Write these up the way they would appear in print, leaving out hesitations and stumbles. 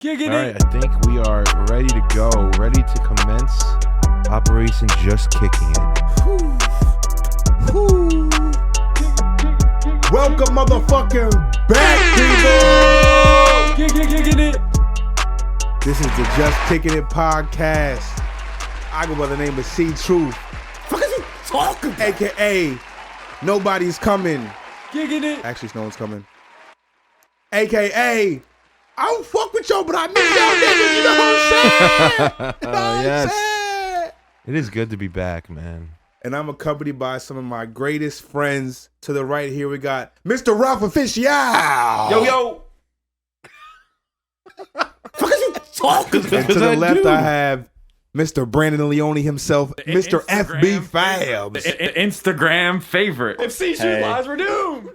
Kicking All right, I think we are ready to go. Ready to commence Operation Just Kicking It. Welcome, motherfucking back, people. Kicking it. This is the Just Kickin It Podcast. I go by the name of C Truth. Fuck is you talking about? AKA Nobody's Coming. Kicking it. Actually, no one's coming. AKA I don't fuck with y'all, but I miss y'all niggas. You know what I'm saying? You know what I'm saying? It is good to be back, man. And I'm accompanied by some of my greatest friends. To the right here, we got Mr. Ralph Official. Yo. Fuck is you talking about? And to the left, I have Mr. Brandon Leone himself, Mr. FB Fabs. Instagram favorite. If C Shoes lies, we're doomed.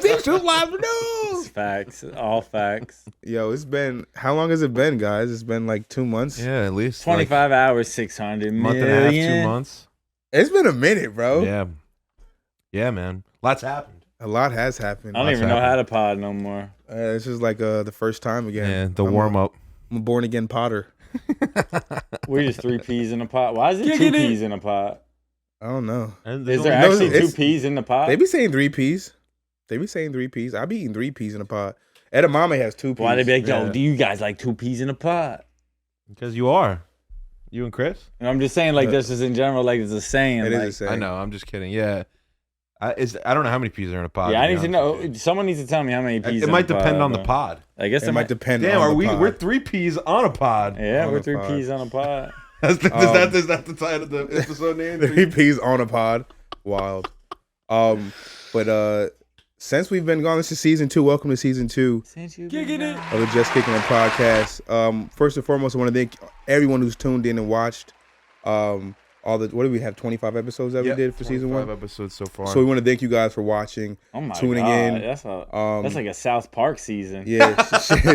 These two live news. Facts, all facts. Yo, it's been, how long has it been, guys? It's been like 2 months. Yeah, at least 25 hours, 600 month and a half, 2 months. It's been a minute, bro. Yeah, man. Lots happened. A lot has happened. I don't even know how to pod no more. This is like the first time again. Yeah, the warm-up. I'm a born-again potter. We're just 3 peas in a pot. Why is it 2 peas in a pot? I don't know. Is there actually 2 peas in the pot? They be saying 3 peas. I be eating 3 peas in a pot. Edamame has 2 peas. Why they be like, yo, do you guys like 2 peas in a pot? Because you are. You and Chris? And I'm just saying, like, this is in general, like, it's a saying. It like, is a saying. I know. I'm just kidding. Yeah. I don't know how many peas are in a pod. Yeah, I need to know. Someone needs to tell me how many peas It might depend on the pod. I guess it might depend Damn, on the pod. we're 3 peas on a pod. Yeah, On we're a 3 pod. peas on a pot. Is that the title of the episode name? 3 peas on a pod. Wild. But since we've been gone, this is season 2. Welcome to season 2 Kicking it. of the Just Kickin It Podcast. First and foremost, I want to thank everyone who's tuned in and watched. What do we have? 25 episodes that we did for season 1. 25 episodes so far. So we want to thank you guys for watching, Oh my tuning God, in. that's like a South Park season. Yeah,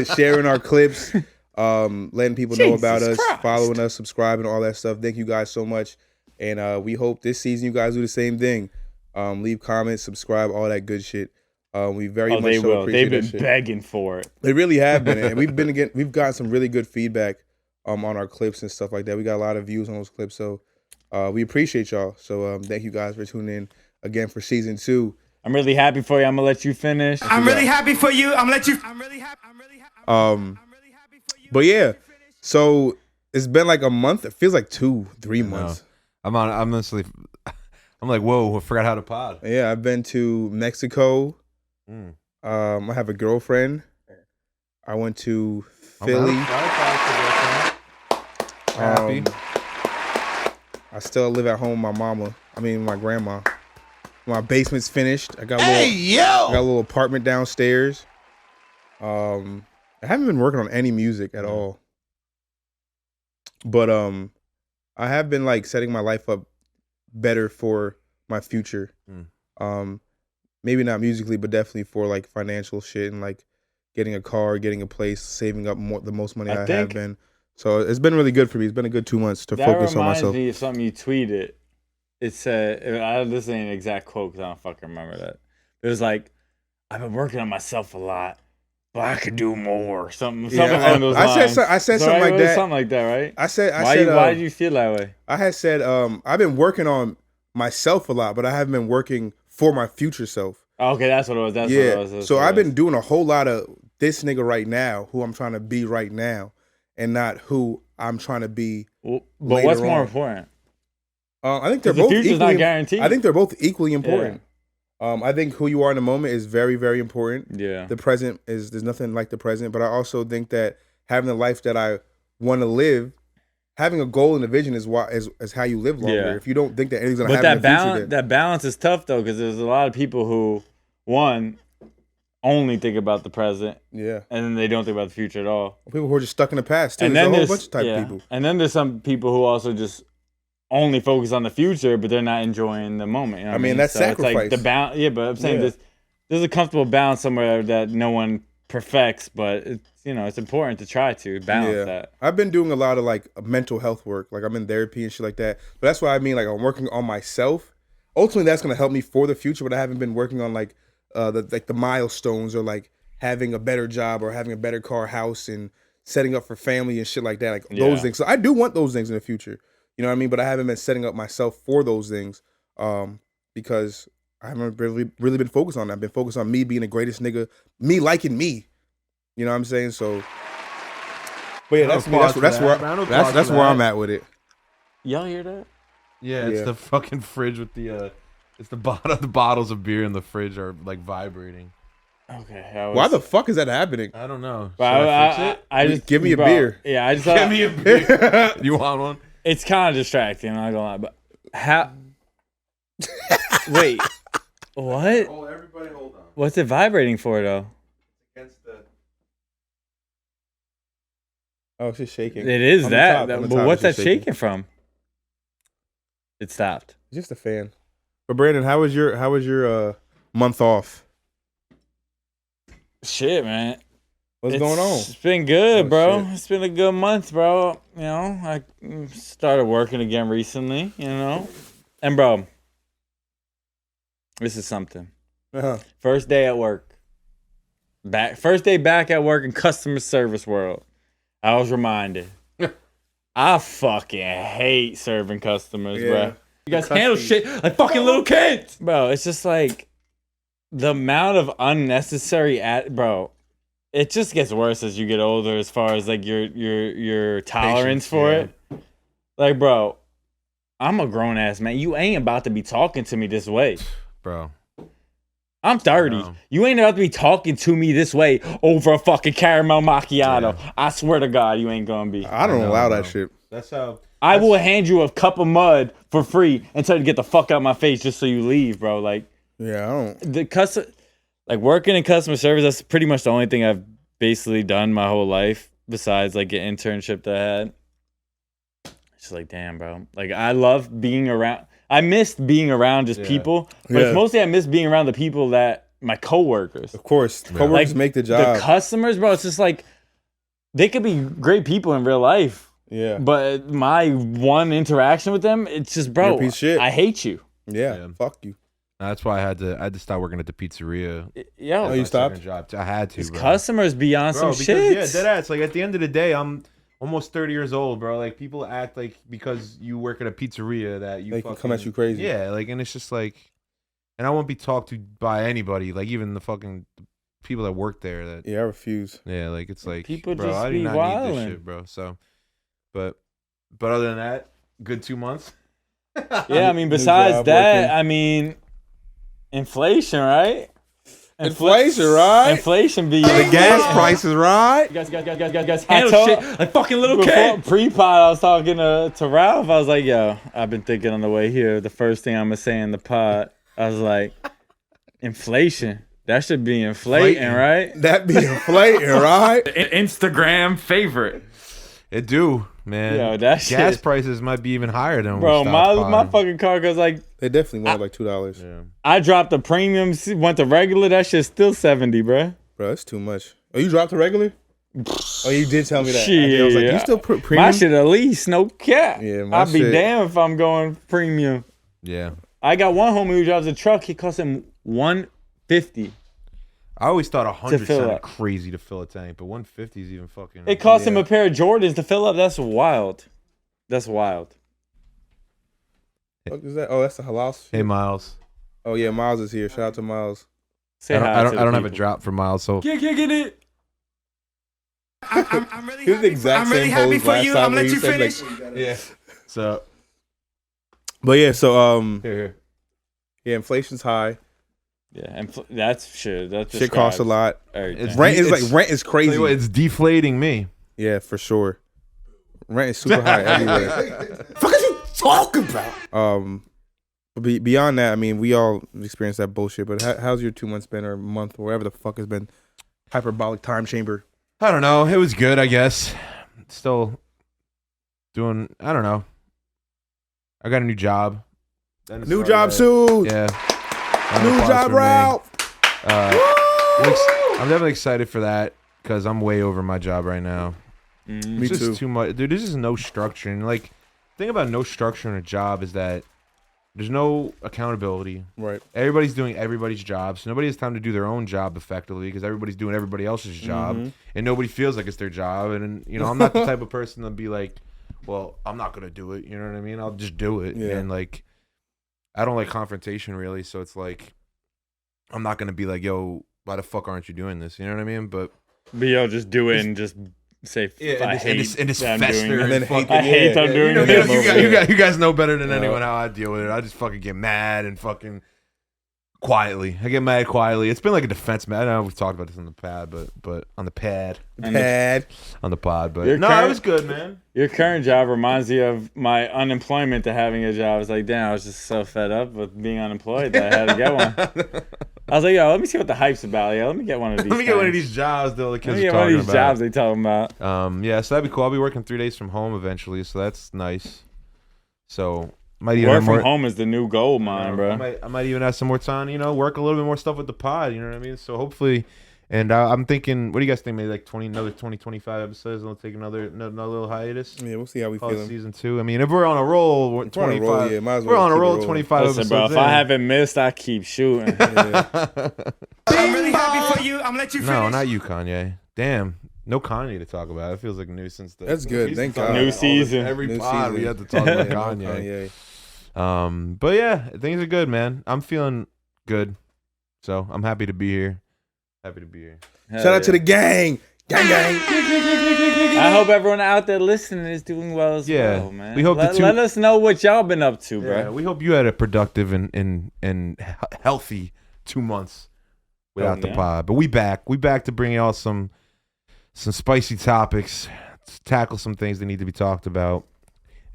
sharing our clips, letting people know about Jesus us, Christ. following us, subscribing, all that stuff. Thank you guys so much, and we hope this season you guys do the same thing. Leave comments, subscribe, all that good shit. We very much they so will. appreciate They've that been shit. begging for it. They really have been, and we've gotten some really good feedback on our clips and stuff like that. We got a lot of views on those clips, so we appreciate y'all. So thank you guys for tuning in again for season 2. I'm really happy for you. I'm gonna let you finish. I'm really happy for you. I'm really happy. But yeah, so it's been like a month. It feels like 2-3 months. I'm honestly, I'm like, whoa, I forgot how to pod. Yeah, I've been to Mexico. I have a girlfriend. I went to Philly. Happy. I still live at home with my grandma. My basement's finished. I got a little apartment downstairs. I haven't been working on any music at all. But I have been like setting my life up better for my future. Maybe not musically, but definitely for like financial shit and like getting a car, getting a place, saving up the most money I have been. So it's been really good for me. It's been a good 2 months to focus on myself. That reminds me of something you tweeted. It said, this ain't an exact quote because I don't fucking remember that. It was like, I've been working on myself a lot, but I could do more. Something along those lines. I said So, something right, like it was that. Something like that, right? I said, Why did you feel that way? I had said, I've been working on myself a lot, but I haven't been working for my future self. Okay, that's what it was. That's what it was. So I've been doing a whole lot of this nigga right now, who I'm trying to be right now, and not who I'm trying to be. But later what's more on. important? I think they're The both future's equally. not guaranteed. I think they're both equally important. I think who you are in the moment is very, very important. Yeah. The present there's nothing like the present, but I also think that having the life that I want to live, having a goal and a vision is how you live longer. Yeah. If you don't think that anything's gonna But happen that in the future, that balance is tough though, because there's a lot of people who, one, only think about the present, yeah, and then they don't think about the future at all. people who are just stuck in the past too. And There's then a whole there's bunch of type of people. And then there's some people who also just only focus on the future, but they're not enjoying the moment. You know what I mean, that's so it's like sacrifice. the balance. Yeah, but I'm saying Yeah. there's a comfortable balance somewhere that no one perfects, but it's, it's important to try to balance that. I've been doing a lot of like mental health work. Like I'm in therapy and shit like that. But that's why I mean, like I'm working on myself. Ultimately, that's gonna help me for the future. But I haven't been working on like the milestones or like having a better job or having a better car, house, and setting up for family and shit like that. Like those things. So I do want those things in the future. You know what I mean? But I haven't been setting up myself for those things because I haven't really been focused on that. I've been focused on me being the greatest nigga, me liking me. You know what I'm saying? So, but yeah, that's me. That's where I'm at with it. Y'all hear that? Yeah, it's the fucking fridge with the it's the bottles of beer in the fridge are like vibrating. Okay. Why the fuck is that happening? I don't know. I just give me a beer. Yeah, I just give me a beer. You want one? It's kind of distracting. I'm not gonna lie, but how? Wait, what? Oh, everybody, hold on. What's it vibrating for though? Against the. Oh, it's just shaking. It is that. But what's that shaking from? It stopped. It's just a fan. But Brandon, how was your month off? Shit, man. What's going on? It's been good, bro. Shit. It's been a good month, bro. You know, I started working again recently, you know. And, bro, this is something. Uh-huh. First day at work. First day back at work in customer service world. I was reminded. I fucking hate serving customers, bro. You guys handle shit like fucking little kids. Bro, it's just like the amount of unnecessary bro. It just gets worse as you get older as far as like your tolerance for it. Like, bro, I'm a grown ass man. You ain't about to be talking to me this way. Bro. I'm 30. You ain't about to be talking to me this way over a fucking caramel macchiato. Yeah. I swear to God, you ain't gonna be. I don't allow that shit. I will hand you a cup of mud for free and tell you to get the fuck out of my face just so you leave, bro. Like, yeah, I don't. Like working in customer service, that's pretty much the only thing I've basically done my whole life besides like an internship that I had. It's just like, damn, bro. Like, I love being around. I missed being around just people, but it's mostly I miss being around the people that my coworkers. Of course, coworkers like, make the job. The customers, bro. It's just like they could be great people in real life. Yeah, but my one interaction with them, it's just, bro, piece of shit. I hate you. Yeah, fuck you. That's why I had to start working at the pizzeria. Yeah, you stopped? Job. I had to. Bro. Customers be on some shit. Yeah, dead ass. Like at the end of the day, I'm almost 30 years old, bro. Like people act like because you work at a pizzeria that you they can come at you crazy. Yeah, like, and it's just like, and I won't be talked to by anybody. Like even the fucking people that work there. That I refuse. Yeah, like it's like, people bro, just I do be not wildin'. need this shit, bro. So, but other than that, good 2 months. Yeah, I mean, besides that, I mean, inflation, right? Inflation, right? Inflation be the gas prices, right? Guys, handle shit like fucking little kid. Pre-pod, I was talking to Ralph. I was like, yo, I've been thinking on the way here. The first thing I'm gonna say in the pod, I was like, inflation. That should be inflating, right? That be inflating, right? Instagram favorite. It do, man. Yo, that gas shit. prices might be even higher than bro. My fucking car goes like. They definitely went like $2. Yeah. I dropped the premium, went to regular. That shit's still $70, bro. Bro, that's too much. Oh, you dropped the regular? Oh, you did tell me that. Shit, I was like, you still put premium? My shit at least, no cap. Yeah, I'd be damn if I'm going premium. Yeah. I got one homie who drives a truck. He cost him $150. I always thought 100 sounded crazy to fill a tank, but 150 is even fucking. It cost him a pair of Jordans to fill up. That's wild. That's wild. What is that? Oh, that's the halal shit. Hey, Miles. Oh yeah, Miles is here. Shout out to Miles. Say hi I to the don't have a people. drop for Miles, so. Kickin' It. I'm really He was the exact I'm really same happy host for last you. time I'm when let he you said, finish. like, Yeah. So. But yeah, so Here. yeah, inflation's high. Yeah, and that's shit. That Shit costs a lot. Everything. Rent is crazy. What, it's deflating me. Yeah, for sure. Rent is super high everywhere. Fuck are you talking about? But beyond that, I mean, we all experienced that bullshit. But how's your 2 months been, or month, or whatever the fuck has been? Hyperbolic time chamber. I don't know. It was good, I guess. Still doing. I don't know. I got a new job. New job soon. Yeah. New job, Ralph. I'm definitely excited for that because I'm way over my job right now. Me It's too. just too much, dude. This is no structure. And like, the thing about no structure in a job is that There's no accountability. Right. Everybody's doing everybody's job, so nobody has time to do their own job effectively because everybody's doing everybody else's job, and nobody feels like it's their job. And I'm not the type of person to be like, well, I'm not gonna do it. You know what I mean? I'll just do it. Yeah. And like, I don't like confrontation really, so it's like, I'm not gonna be like, yo, why the fuck aren't you doing this? You know what I mean? But yo, just do it and just say, I hate that I'm doing it. And then I hate I'm doing it. You guys know better than anyone how I deal with it. I just fucking get mad and fucking quietly. I get mad quietly. It's been like a defense man. I know we've talked about this on the pad, but on the pad. On the pod. But it was good, man. Your current job reminds you of my unemployment to having a job. It's like, damn, I was just so fed up with being unemployed that I had to get one. I was like, yo, let me see what the hype's about. Yeah, let me get one of these. Let me get one of these jobs that all the kids are talking about. Let me get one of these jobs they talking about. Yeah, so that'd be cool. I'll be working 3 days from home eventually, so that's nice. So might even work from home is the new gold mine, bro. I might even have some more time, work a little bit more stuff with the pod. You know what I mean? So hopefully, and I'm thinking, what do you guys think? Maybe like 25 episodes, and we'll take another little hiatus. Yeah, we'll see how we feel. Season 2. I mean, if we're on a roll, 25. We're on a roll. 25 Listen, episodes. Bro, if I haven't missed, I keep shooting. I'm really happy for you. I'm gonna let you finish. No, not you, Kanye. Damn. No Kanye to talk about. It feels like new since the. That's good. Thank God. New season. Every pod we have to talk about Kanye. But yeah, things are good, man. I'm feeling good, so I'm happy to be here. Shout out to the gang. Gang. I hope everyone out there listening is doing well as well, man. We hope let us know what y'all been up to, bro. Yeah, we hope you had a productive and healthy 2 months without the pod. But we back to bring y'all some spicy topics, to tackle some things that need to be talked about,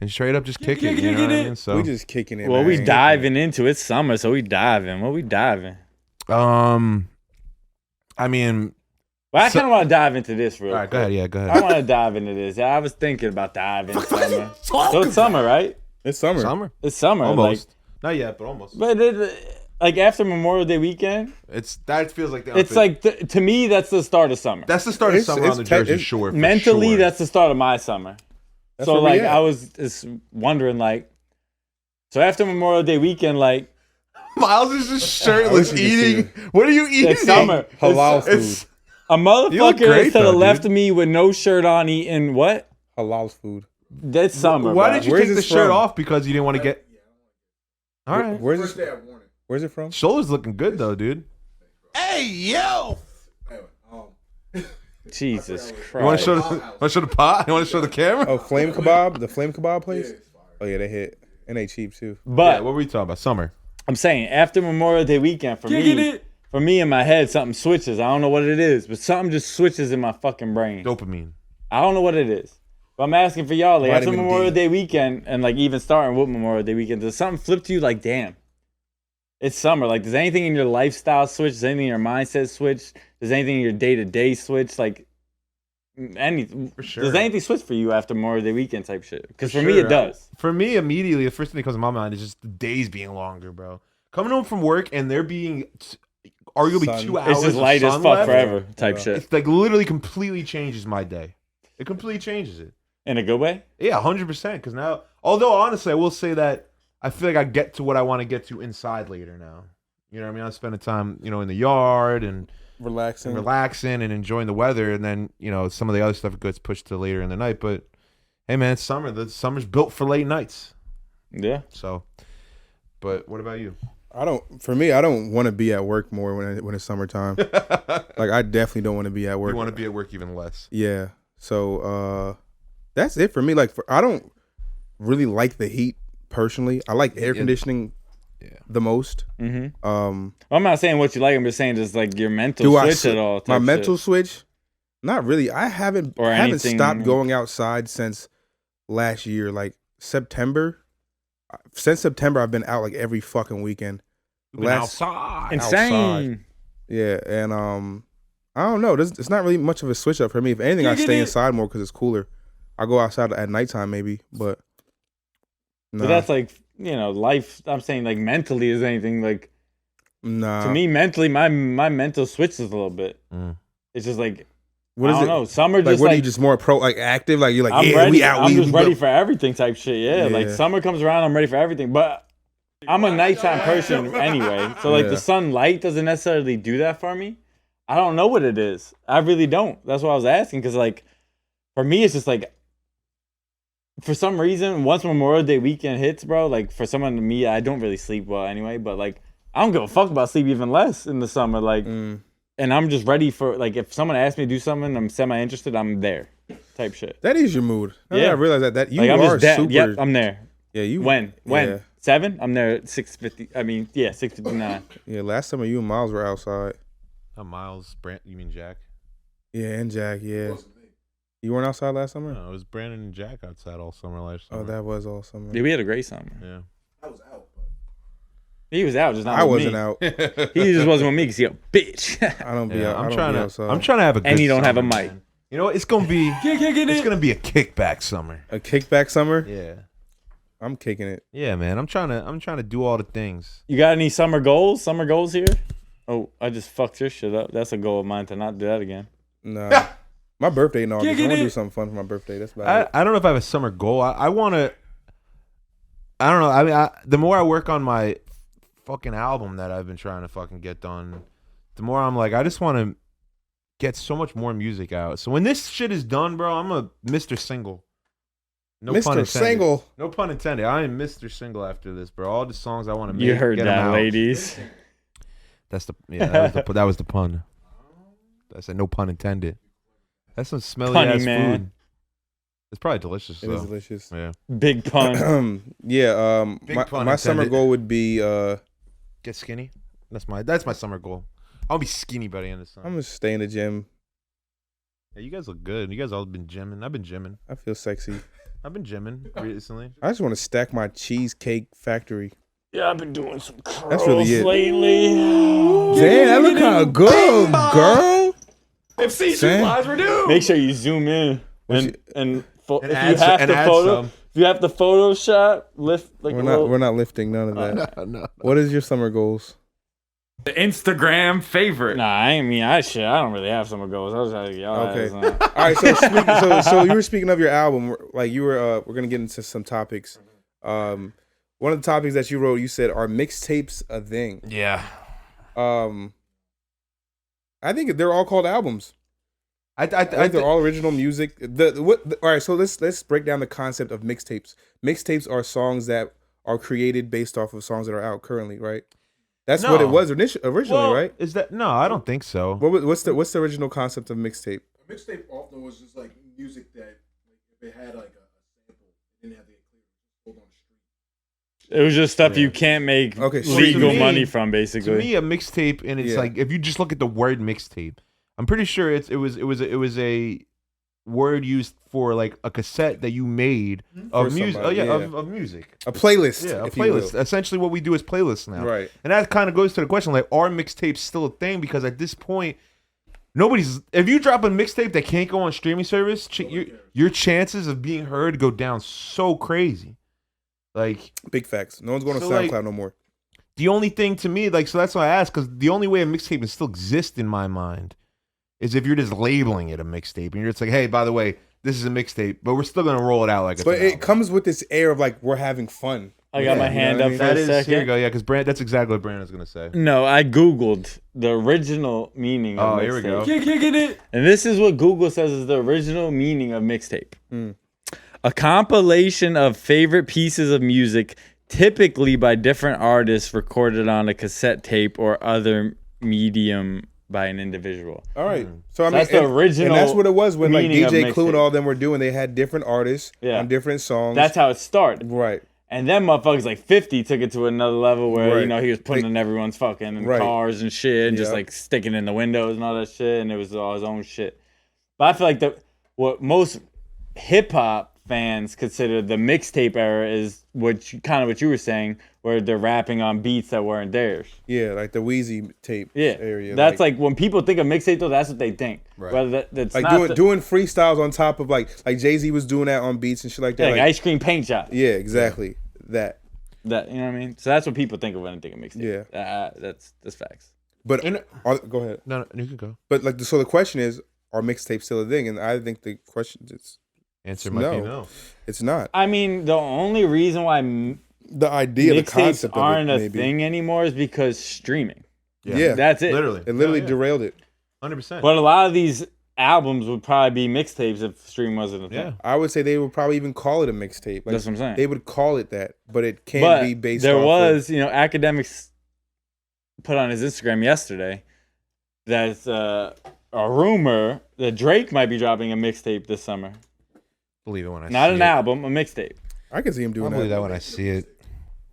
and straight up just kick it. You know what I mean? So we just kicking it. Well, man. we diving into it. Summer, so we diving. What we diving? I mean, well, I kind of want to dive into this real quick. All right, go ahead. Yeah, go ahead. I want to dive into this. I was thinking about diving summer. So it's summer, right? It's summer. It's summer. Almost. Not yet, but almost. But like after Memorial Day weekend, that feels like it's like to me that's the start of summer. That's the start of summer on the Jersey Shore. Mentally, sure. That's the start of my summer. That's so like I was just wondering like, so after Memorial Day weekend, like Miles is just shirtless eating. What are you eating? It's summer. Halal food. A motherfucker is to the left of me with no shirt on eating what? Halal food. That's summer. Why bro. did you take the shirt off? Because you didn't want to get. All right. Where's it from? Shoulders looking good though, dude. Hey, yo! Jesus Christ. You want to show the pot? You want to show the camera? Oh, Flame Kebab? The Flame Kebab place? Oh, yeah, they hit. And they cheap, too. But what were we talking about? Summer. I'm saying, after Memorial Day weekend, for me in my head, something switches. I don't know what it is, but something just switches in my fucking brain. Dopamine. I don't know what it is. But I'm asking for y'all, like, after Vitamin Memorial D. Day weekend, and, like, even starting with Memorial Day weekend, does something flip to you like, damn, it's summer? Like, does anything in your lifestyle switch? Does anything in your mindset switch? Does anything in your day-to-day switch? Like, anything. For sure. Does anything switch for you after Memorial Day weekend type shit? Because for me, it does. For me, immediately, the first thing that comes to my mind is just the days being longer, bro. Coming home from work and there being arguably 2 hours It's just light as fuck left, forever type shit. It's like literally completely changes my day. It completely changes it. In a good way? Yeah, 100%. Because now, although honestly, I will say that I feel like I get to what I want to get to inside later now. You know what I mean? I'm spending time, in the yard and relaxing and enjoying the weather. And then, some of the other stuff gets pushed to later in the night. But hey, man, it's summer. The summer's built for late nights. Yeah. So, but what about you? I don't want to be at work more when it's summertime. Like, I definitely don't want to be at work. You want to be at work even less. Yeah. So, that's it for me. Like, I don't really like the heat personally. I like air conditioning the most. Mm-hmm. I'm not saying what you like. I'm just saying just like your mental switch at all. My mental switch? Not really. I haven't stopped going outside since last year. Like September. Since September, I've been out like every fucking weekend. Outside. Insane. Outside. Yeah, and I don't know. It's not really much of a switch up for me. If anything, I stay inside more because it's cooler. I go outside at nighttime maybe, but no. But that's like, life. I'm saying like mentally is anything like. Nah. To me, mentally, my mental switches a little bit. It's just like, what is I don't know. Summer like, just what like. are you just more active? Like you're like, I'm yeah, ready. we out. I'm just ready for everything type shit. Yeah, like Yeah. summer comes around, I'm ready for everything. But I'm a nighttime person anyway. So like the sunlight doesn't necessarily do that for me. I don't know what it is. I really don't. That's why I was asking. Because like for me, it's just like for some reason, once Memorial Day weekend hits, bro, like for someone to me, I don't really sleep well anyway. But like I don't give a fuck about sleep even less in the summer. Like, and I'm just ready for like if someone asks me to do something, I'm semi-interested, I'm there, type shit. That is your mood. I realize that you like, I'm are just super. Yep, I'm there. Yeah, you. When? Yeah. 7? I'm there at 6:50. I mean, yeah, 6:59. Yeah, last summer you and Miles were outside. Miles, you mean Jack? Yeah, and Jack. Yeah. You weren't outside last summer? No, it was Brandon and Jack outside all summer last summer. Oh, that was all summer. Yeah, we had a great summer. Yeah. I was out. He was out, just not I with wasn't me. out. He just wasn't with me because he a bitch. I don't be out. I'm outside. trying to have a good And you don't have a summer, mic. man. You know what? It's gonna be a kickback summer. A kickback summer? Yeah. I'm kicking it. Yeah, man. I'm trying to do all the things. You got any summer goals? Summer goals here? Oh, I just fucked your shit up. That's a goal of mine to not do that again. Nah. My birthday in August. I want to do something fun for my birthday. That's about it. I don't know if I have a summer goal. I want to. I don't know. I mean, the more I work on my fucking album that I've been trying to fucking get done, the more I'm like, I just want to get so much more music out. So when this shit is done, bro, I'm a Mr. Single. No pun Mr. intended. Single. No pun intended. I am Mr. Single after this, bro. All the songs I want to make. You heard get 'em that, out. ladies. That was the pun. I said no pun intended. That's some smelly Punny, ass man. food. It's probably delicious. It though. is delicious. Yeah. Big pun. Yeah. Big My pun summer intended. goal would be Get skinny. That's my summer goal. I'll be skinny by the end of summer. I'm gonna stay in the gym. Yeah, you guys look good. You guys all been gymming. I've been gymming. I feel sexy. I've been gymming recently. I just want to stack my cheesecake factory. Yeah, I've been doing some curls That's really it. lately. Damn, that look kind of good, girl. If see-through Sam? lies were due. Make sure you zoom in if And you add have some- the and photo. add some. If you have the Photoshop, lift like We're not lifting none of that. No. What is your summer goals? The Instagram favorite. Nah, I don't really have summer goals. I was like, y'all. Okay. Okay. All right, so you were speaking of your album, like you were. We're gonna get into some topics. One of the topics that you wrote, you said, "Are mixtapes a thing?" Yeah. I think they're all called albums. I think they're all original music. All right, so let's break down the concept of mixtapes. Mixtapes are songs that are created based off of songs that are out currently, right? That's what it was originally, right? Is that no? I don't think so. What's the original concept of mixtape? A mixtape often was just like music that, like, if it had like a sample, it didn't have the sold on the street. It was just stuff you can't make legal to me- money from, basically. To me, a mixtape, and it's like if you just look at the word mixtape, I'm pretty sure it was a word used for like a cassette that you made of music. Oh yeah, of music. A playlist. Yeah, a if you playlist. will. Essentially, what we do is playlists now. Right. And that kind of goes to the question: like, are mixtapes still a thing? Because at this point, nobody's. If you drop a mixtape that can't go on streaming service, your chances of being heard go down so crazy. Like Big facts. No one's going to So, SoundCloud like, no more. the only thing to me, like, so that's why I asked, because the only way a mixtape can still exist in my mind is if you're just labeling it a mixtape and you're just like, hey, by the way, this is a mixtape, but we're still gonna roll it out like. But it comes with this air of like we're having fun. I got my hand up for That a is second. here you go, yeah, because that's exactly what Brandon's gonna say. No, I Googled the original meaning of Oh, mixtape. here we go. Kicking it. And this is what Google says is the original meaning of mixtape. A compilation of favorite pieces of music, typically by different artists, recorded on a cassette tape or other medium by an individual. All right. So I mean, that's the original and that's what it was when like meaning of DJ Clue and mixtape. all them were doing. They had different artists on different songs. That's how it started. Right. And then motherfuckers like 50 took it to another level where, Right. you know, he was putting in everyone's fucking Right. cars and shit and just like sticking in the windows and all that shit. And it was all his own shit. But I feel like what most hip hop fans consider the mixtape era is what you were saying, where they're rapping on beats that weren't theirs. Yeah, like the Wheezy tape area. That's like when people think of mixtape, though, that's what they think. Right. Whether that's like not doing freestyles on top of like Jay-Z was doing that on beats and shit like that. like ice cream paint job. Yeah, exactly. That You know what I mean? So that's what people think of when they think of mixtape. Yeah. That's facts. But go ahead. No, you can go. But like, so the question is, are mixtapes still a thing? And I think the question is Answer might be no. It's not. I mean, the only reason why The idea, the concept of it, aren't a maybe. thing anymore is because streaming. Yeah. That's it. Literally. It literally derailed it. 100%. But a lot of these albums would probably be mixtapes if stream wasn't a thing. Yeah. I would say they would probably even call it a mixtape. Like, That's what I'm saying. They would call it that, but it can't be based there off was, Academics put on his Instagram yesterday that a rumor that Drake might be dropping a mixtape this summer. Believe it when I see it. Not an album, a mixtape. I can see him doing I'll believe that when I see it.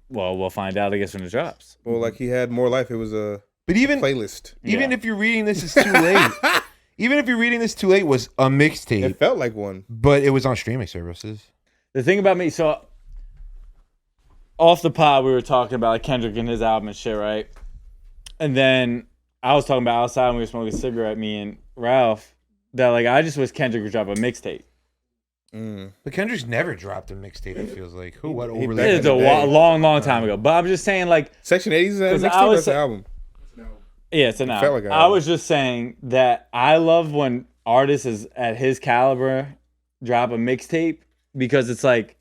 Well, we'll find out, I guess, when it drops. Well, like he had More Life. It was a But even playlist. if you're reading this, it's too late. Even if you're reading this too late, was a mixtape. It felt like one. But it was on streaming services. The thing about me, so off the pod, we were talking about like Kendrick and his album and shit, right? And then I was talking about outside when we were smoking a cigarette, me and Ralph, that like I just wish Kendrick would drop a mixtape. But Kendrick's never dropped a mixtape, it feels like. Who? What? He Overly? back in It's the a day. long time ago. But I'm just saying, like, Section 80 is a 'Cause I mixtape. was That's an sa- album. yeah, it's an album. felt like an I album. was just saying that I love when artists is at his caliber drop a mixtape because it's like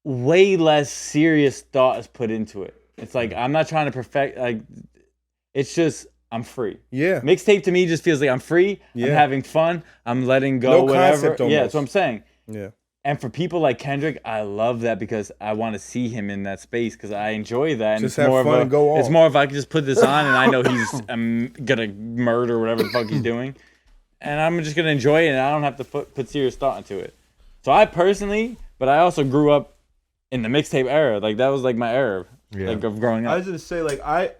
way less serious thought is put into it. It's like I'm not trying to perfect. Like, it's just I'm free. Yeah. Mixtape to me just feels like I'm free. Yeah. I'm having fun. I'm letting go. No whatever. concept Yeah, almost. that's what I'm saying. Yeah. And for people like Kendrick, I love that because I want to see him in that space because I enjoy that. And Just it's have more fun of a, and go on. It's more if I can just put this on and I know he's gonna murder whatever the fuck he's doing, and I'm just gonna enjoy it and I don't have to put serious thought into it. So I personally, but I also grew up in the mixtape era. Like that was like my era, like of growing I up. was gonna say, like, I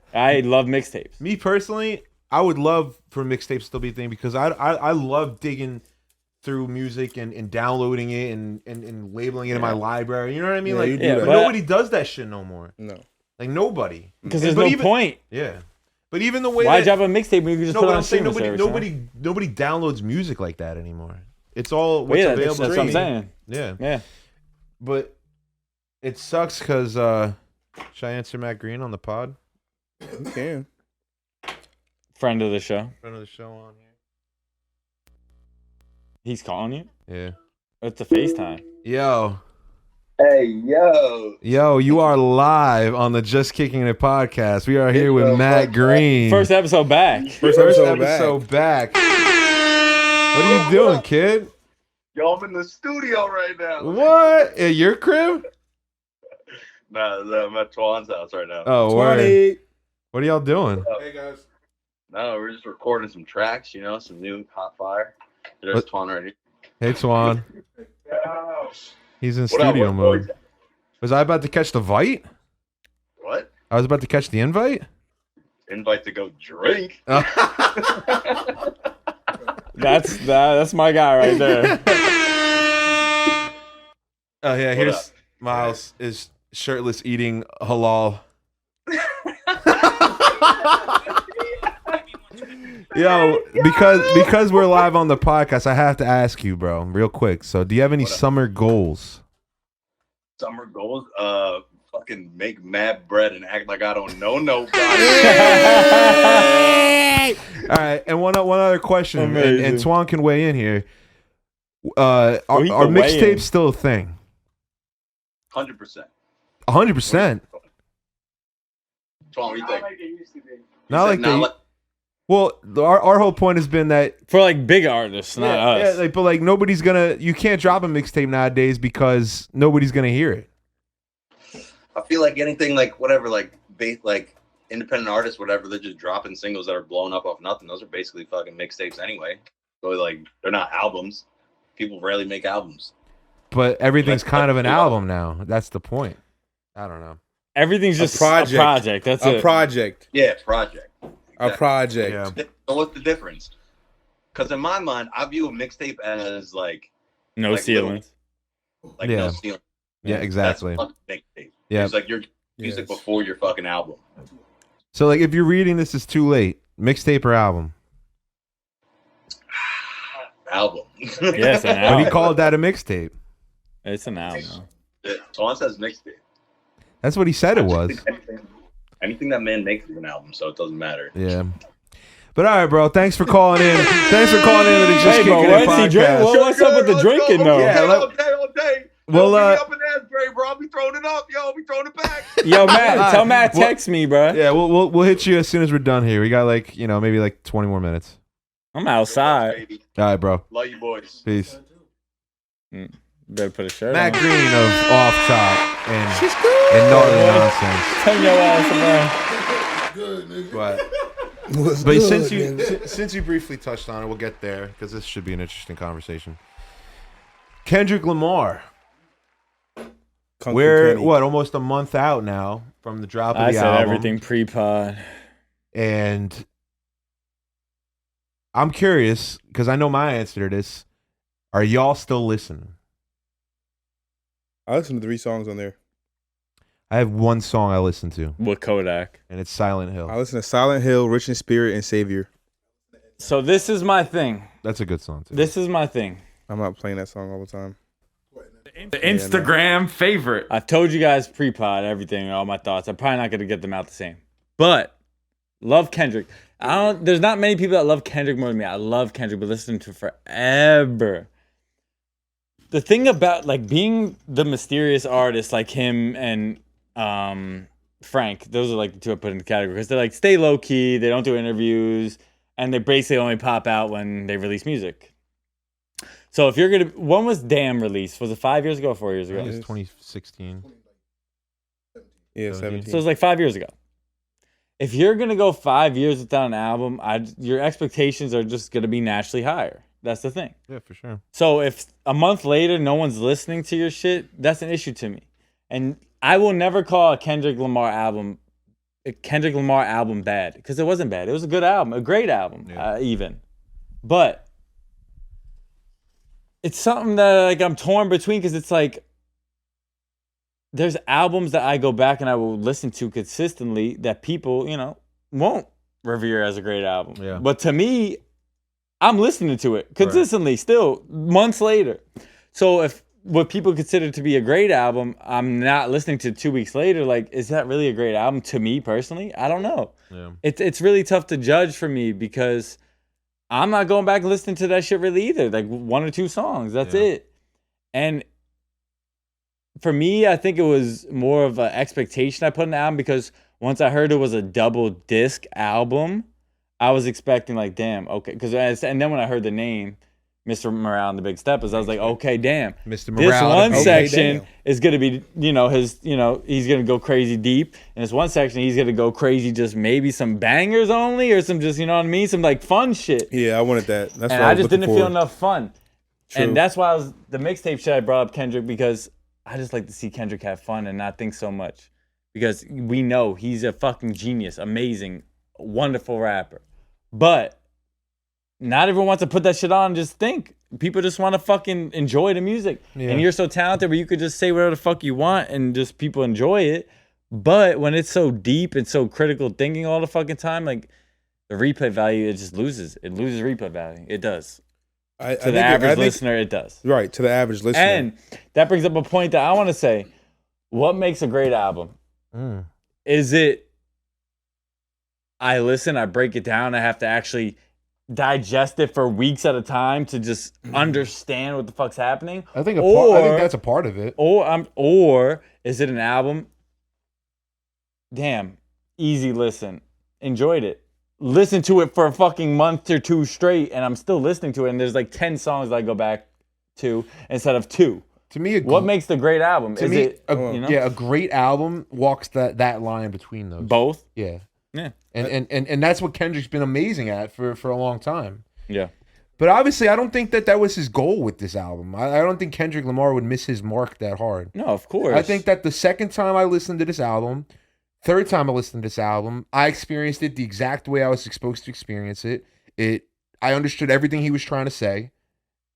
love mixtapes. me personally, I would love for mixtapes to still be a thing because I love digging through music and downloading it and labeling it in my library. You know what I mean? Yeah, like, you do that. but nobody does that shit no more. No. Like nobody. Because there's But no even- point. Yeah. But even the way Why that, drop a mixtape when you can just no, put but it on I'm saying streaming service, nobody downloads music like that anymore. It's all what's yeah, available. that's what I'm saying. Yeah. Yeah. But it sucks because should I answer Matt Green on the pod? You can. Friend of the show. Friend of the show on here. He's calling you. Yeah. It's a FaceTime. Yo. Hey, yo. Yo, you are live on the Just Kicking It Podcast. We are here with Matt Green. First episode back. First episode back. What are you doing, kid? Yo, I'm in the studio right now. What? At your crib? Nah, I'm at Twan's house right now. Oh, word. What are y'all doing? Hey guys. No, we're just recording some tracks, some new hot fire. There's What? Twan already. Hey, Twan. He's in What up, studio what mode. boys? Was I about to catch the invite? What? I was about to catch the invite? Invite to go drink? That's my guy right there. Oh, yeah. What Here's up? Miles is shirtless eating halal. Yo, because we're live on the podcast, I have to ask you, bro, real quick. So, do you have any What up? summer goals? Summer goals? Fucking make mad bread and act like I don't know nobody. All right, and one other question, and Amazing. Twan can weigh in here. Are he can weigh in. mixtapes still a thing? 100%. 100%. Twan, what do you think? Not like Not they. like- Well, our whole point has been that For like big artists, not us. but nobody's gonna. You can't drop a mixtape nowadays because nobody's gonna hear it. I feel like anything like whatever, like independent artists, whatever, they're just dropping singles that are blowing up off nothing. Those are basically fucking mixtapes anyway. So like they're not albums. People rarely make albums. But everything's kind of an album now. That's the point. I don't know. Everything's just a project. That's A it. project. Yeah, project. A project. Yeah. So what's the difference? Because in my mind, I view a mixtape as like No like ceilings. no Yeah. ceiling. Yeah, exactly. That's a mixtape. Yeah. It's like your music Yes. before your fucking album. So like, if you're reading this, is too late. Mixtape or album? Album. Yes, an But album. he called that a mixtape. It's an album. Twan says mixtape. That's what he said it was. Anything that man makes is an album, so it doesn't matter. Yeah. But all right, bro. Thanks for calling in. Thanks for calling in to the Just Hey, bro, Kicking It what's he drink? podcast. What's up with the drinking, though? Yeah, all day. Well, Give me up and ass bread. Ray, bro. I'll be throwing it up. Yo, I'll be throwing it back. Yo, Matt, tell Matt text me, bro. Yeah, we'll hit you as soon as we're done here. We got maybe 20 more minutes. I'm outside. Baby. All right, bro. Love you, boys. Peace. Better put a shirt Matt on. Green of Off Top and Gnarly Nonsense. Turn your ass around. Good, nigga. But since you briefly touched on it, we'll get there because this should be an interesting conversation. Kendrick Lamar. We're almost a month out now from the drop of the album. I said everything pre-pod. And I'm curious because I know my answer to this. Are y'all still listening? I listened to 3 songs on there. I have one song I listen to, With Kodak. and it's Silent Hill. I listened to Silent Hill, Rich in Spirit, and Savior. So this is my thing. That's a good song too. This is my thing. I'm not playing that song all the time. The Instagram favorite. I've told you guys pre-pod everything, all my thoughts. I'm probably not going to get them out the same. But love Kendrick. There's not many people that love Kendrick more than me. I love Kendrick, but listening to forever. The thing about being the mysterious artist like him and Frank, those are the 2 I put in the category because they're stay low key, they don't do interviews, and they basically only pop out when they release music. So if you're gonna, when was Damn released? Was it 5 years ago or 4 years I ago? think it's 2016. Yeah, 17. So it was 5 years ago. If you're gonna go 5 years without an album, your expectations are just gonna be naturally higher. That's the thing. Yeah, for sure. So if a month later no one's listening to your shit, that's an issue to me. And I will never call a Kendrick Lamar album bad because it wasn't bad. It was a good album, a great album, even. But it's something that I'm torn between because it's there's albums that I go back and I will listen to consistently that people, won't revere as a great album. Yeah. But to me, I'm listening to it consistently still months later. So if what people consider to be a great album, I'm not listening to 2 weeks later, is that really a great album to me personally? I don't know. Yeah. It's really tough to judge for me because I'm not going back and listening to that shit really either. 1 or 2 songs. That's it. And for me, I think it was more of an expectation I put in the album because once I heard it was a double disc album, I was expecting damn, okay. And then when I heard the name, Mr. Morale and the Big Steppers, I was like, okay, damn. Mr. Morale. This one okay, section damn. is going to be, he's going to go crazy deep. And this one section, he's going to go crazy just maybe some bangers only or some just, you know what I mean? Some fun shit. Yeah, I wanted that. That's And what I just didn't feel for. enough fun. True. And that's why the mixtape shit I brought up Kendrick because I just like to see Kendrick have fun and not think so much. Because we know he's a fucking genius, amazing, wonderful rapper. But not everyone wants to put that shit on and just think. People just want to fucking enjoy the music. Yeah. And you're so talented where you could just say whatever the fuck you want and just people enjoy it. But when it's so deep and so critical thinking all the fucking time, the replay value, it just loses. It loses replay value. It does. To the average listener, it does. Right, to the average listener. And that brings up a point that I want to say. What makes a great album? Is it I listen, I break it down, I have to actually digest it for weeks at a time to just understand what the fuck's happening? I think that's a part of it. Or is it an album? Damn, easy listen. Enjoyed it. Listen to it for a fucking month or 2 straight, and I'm still listening to it, and there's 10 songs that I go back to instead of 2. To me, what makes the great album? To me, a great album walks that line between those. Both? Yeah. Yeah. And that's what Kendrick's been amazing at for a long time. Yeah. But obviously, I don't think that was his goal with this album. I don't think Kendrick Lamar would miss his mark that hard. No, of course. I think that the second time I listened to this album, third time I listened to this album, I experienced it the exact way I was supposed to experience it. I understood everything he was trying to say.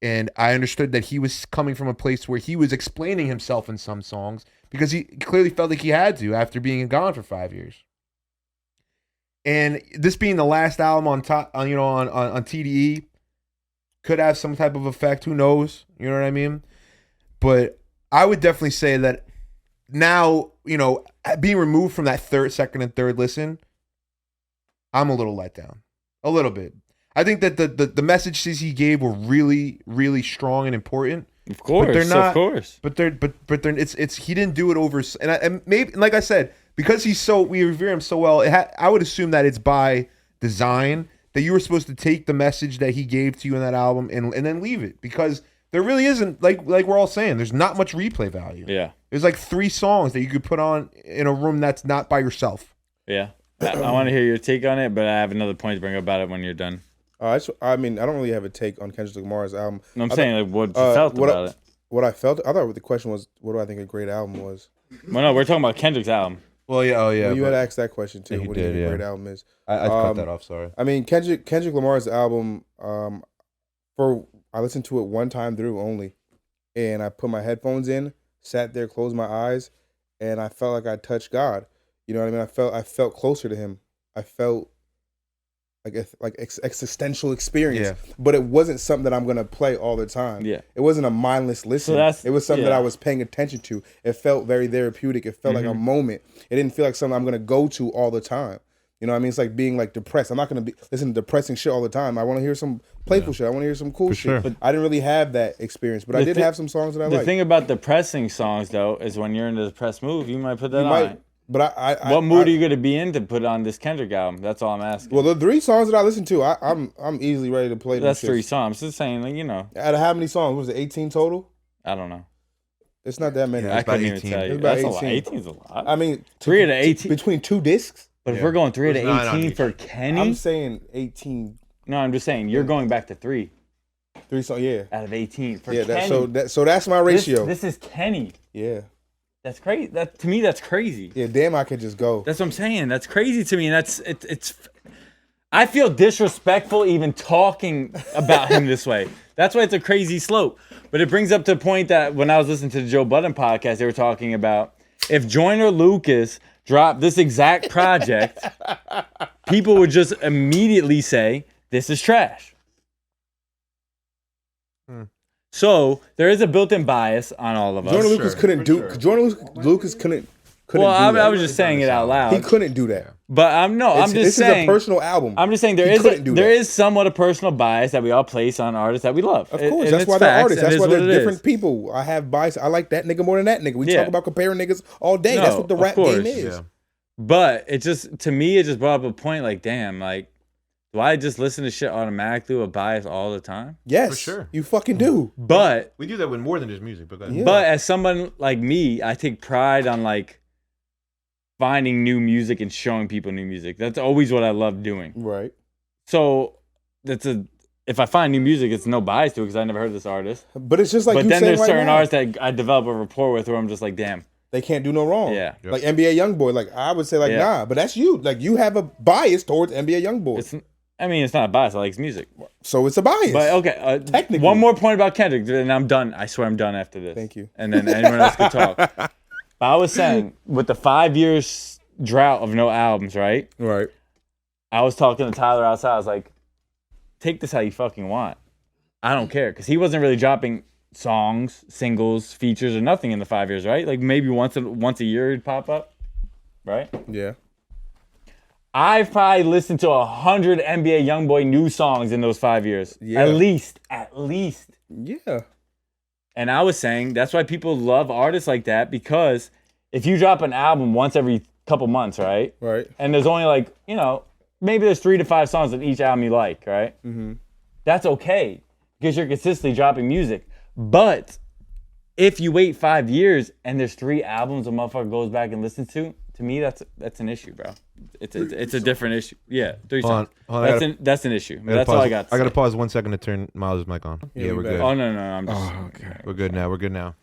And I understood that he was coming from a place where he was explaining himself in some songs because he clearly felt like he had to after being gone for 5 years. And this being the last album on TDE could have some type of effect. Who knows? You know what I mean? But I would definitely say that now, being removed from that second and third listen, I'm a little let down. A little bit. I think that the messages he gave were really, really strong and important. Of course, but they're not. Of course, but they're it's he didn't do it over. And maybe like I said, because we revere him so well. I would assume that it's by design that you were supposed to take the message that he gave to you in that album and then leave it, because there really isn't, like we're all saying, there's not much replay value. Yeah, there's like 3 songs that you could put on in a room that's not by yourself. Yeah, I want to hear your take on it, but I have another point to bring about it when you're done. I mean, I don't really have a take on Kendrick Lamar's album. No, I'm saying like what you felt about it. What I felt, I thought the question was, what do I think a great album was? Well, no, we're talking about Kendrick's album. Well, yeah, Well, you had asked that question too. What do you think a great album is? I cut that off. Sorry. I mean, Kendrick Lamar's album. I listened to it one time through only, and I put my headphones in, sat there, closed my eyes, and I felt like I touched God. You know what I mean? I felt closer to Him. I felt like existential experience, but it wasn't something that I'm gonna play all the time. Yeah, it wasn't a mindless listen. It was something that I was paying attention to. It felt very therapeutic. It felt like a moment. It didn't feel like something I'm gonna go to all the time. You know what I mean? It's like being like depressed. I'm not gonna listen to depressing shit all the time. I want to hear some playful shit. I want to hear some cool shit. Sure. I didn't really have that experience, but I did have some songs that I liked. The thing about depressing songs though is when you're in a depressed mood, you might put that on. But what mood are you gonna be in to put on this Kendrick album? That's all I'm asking. Well, the 3 songs that I listened to, I'm easily ready to play. That's 3 songs. I'm just saying, like, you know. Out of how many songs? Was it 18 total? I don't know. It's not that many. I couldn't even tell you. That's 18. A lot. 18 is a lot. I mean, 3 out of 18 between 2 discs. But if we're going 3 out of 18 for Kenny, I'm saying 18. No, I'm just saying you're going back to 3. 3 songs, yeah. Out of 18 for Kenny. So that's my ratio. This is Kenny. Yeah. That's crazy. To me, that's crazy. Yeah, damn, I could just go. That's what I'm saying. That's crazy to me, and it's. I feel disrespectful even talking about him this way. That's why it's a crazy slope. But it brings up to the point that when I was listening to the Joe Budden podcast, they were talking about if Joyner Lucas dropped this exact project, people would just immediately say this is trash. So there is a built-in bias on all of us. Joyner Lucas couldn't do. Joyner Lucas couldn't. Well, I was just saying it out loud. He couldn't do that. But I'm just saying. This is a personal album. I'm just saying there is somewhat a personal bias that we all place on artists that we love. Of course, that's why they're artists. That's why they're different people. I have bias. I like that nigga more than that nigga. We talk about comparing niggas all day. That's what the rap game is. Yeah. But it just, to me, it just brought up a point like, damn, like, do I just listen to shit automatically with bias all the time? Yes, for sure. You fucking do. But we do that with more than just music. But as someone like me, I take pride on like finding new music and showing people new music. That's always what I love doing. Right. So if I find new music, it's no bias to it because I never heard this artist. But it's just like. But then there's certain artists that I develop a rapport with where I'm just like, damn. They can't do no wrong. Yeah. Like NBA Youngboy. Like I would say, nah, but that's you. Like you have a bias towards NBA Youngboy. It's not a bias. I like his music. So it's a bias. But okay, technically. One more point about Kendrick, and I'm done. I swear I'm done after this. Thank you. And then anyone else can talk. But I was saying, with the 5 years drought of no albums, right? Right. I was talking to Tyler outside. I was like, take this how you fucking want. I don't care. Because he wasn't really dropping songs, singles, features, or nothing in the 5 years, right? Like maybe once a year he'd pop up, right? Yeah. I've probably listened to 100 NBA Youngboy new songs in those 5 years. Yeah. At least. Yeah. And I was saying that's why people love artists like that, because if you drop an album once every couple months, right? Right. And there's only like, maybe there's 3 to 5 songs on each album you like, right? Mm-hmm. That's okay because you're consistently dropping music. But if you wait 5 years and there's 3 albums a motherfucker goes back and listens to me, that's an issue, bro. It's a different issue. Yeah, 3 songs. That's an issue. That's all I got. I got to pause 1 second to turn Miles' mic on. Yeah, we're good. Oh no, I'm just. Okay. We're good now.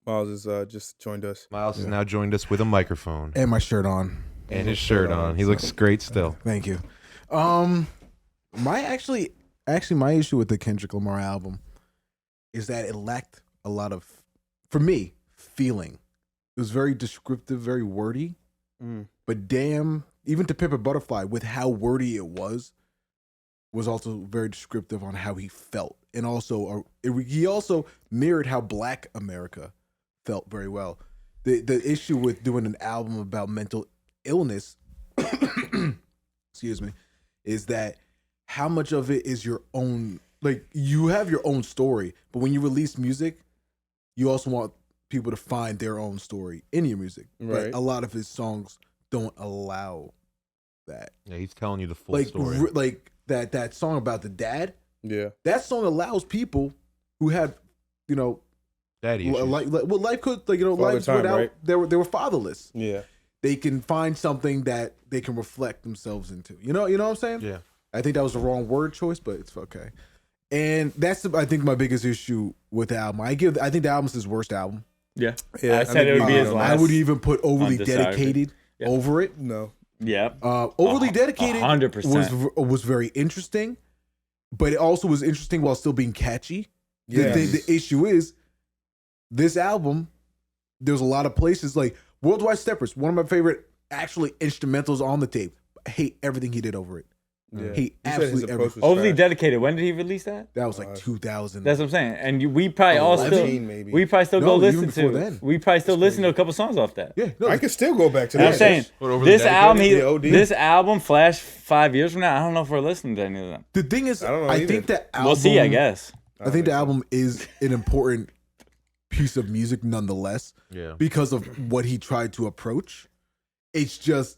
Miles has just joined us. Miles has now joined us with a microphone and my shirt on. And his shirt on. He looks great still. Thank you. My issue with the Kendrick Lamar album is that it lacked a lot of, for me, feeling. It was very descriptive, very wordy. But damn, even To Pimp a Butterfly, with how wordy it was also very descriptive on how he felt. And also, he also mirrored how Black America felt very well. The issue with doing an album about mental illness, excuse me, is that how much of it is your own, like you have your own story, but when you release music, you also want people to find their own story in your music. Right. But a lot of his songs don't allow that. Yeah, he's telling you the full story. Like that song about the dad. Yeah. That song allows people who had, Daddy issues. life could, lives time, without, right? they were fatherless. Yeah. They can find something that they can reflect themselves into. You know what I'm saying? Yeah. I think that was the wrong word choice, but it's okay. And that's, I think, my biggest issue with the album. I think the album's his worst album. Yeah. Yeah, I said it would be his last. I would even put Overly on discography. Dedicated Yeah. over it. No. Yeah. Overly Dedicated 100%. was very interesting, but it also was interesting while still being catchy. Yeah. The issue is this album, there's a lot of places like Worldwide Steppers, one of my favorite actually instrumentals on the tape. I hate everything he did over it. Yeah. Hate You said his absolutely approach everything. was Overly trash. Dedicated. When did he release that? That was like 2000. That's what I'm saying. And we probably all 11 still, maybe. we probably still No, go even listen before to. then. We probably still listen to a couple songs off that. Yeah, no, I can still go back to And that. I'm saying What, Overly this Dedicated? album, Yeah, OD. this album, Flash 5 years from now. I don't know if we're listening to any of them. the thing is, I don't know I either. think that album. We'll see, I guess. I think the album is an important piece of music, nonetheless, Yeah. because of what he tried to approach. It's just,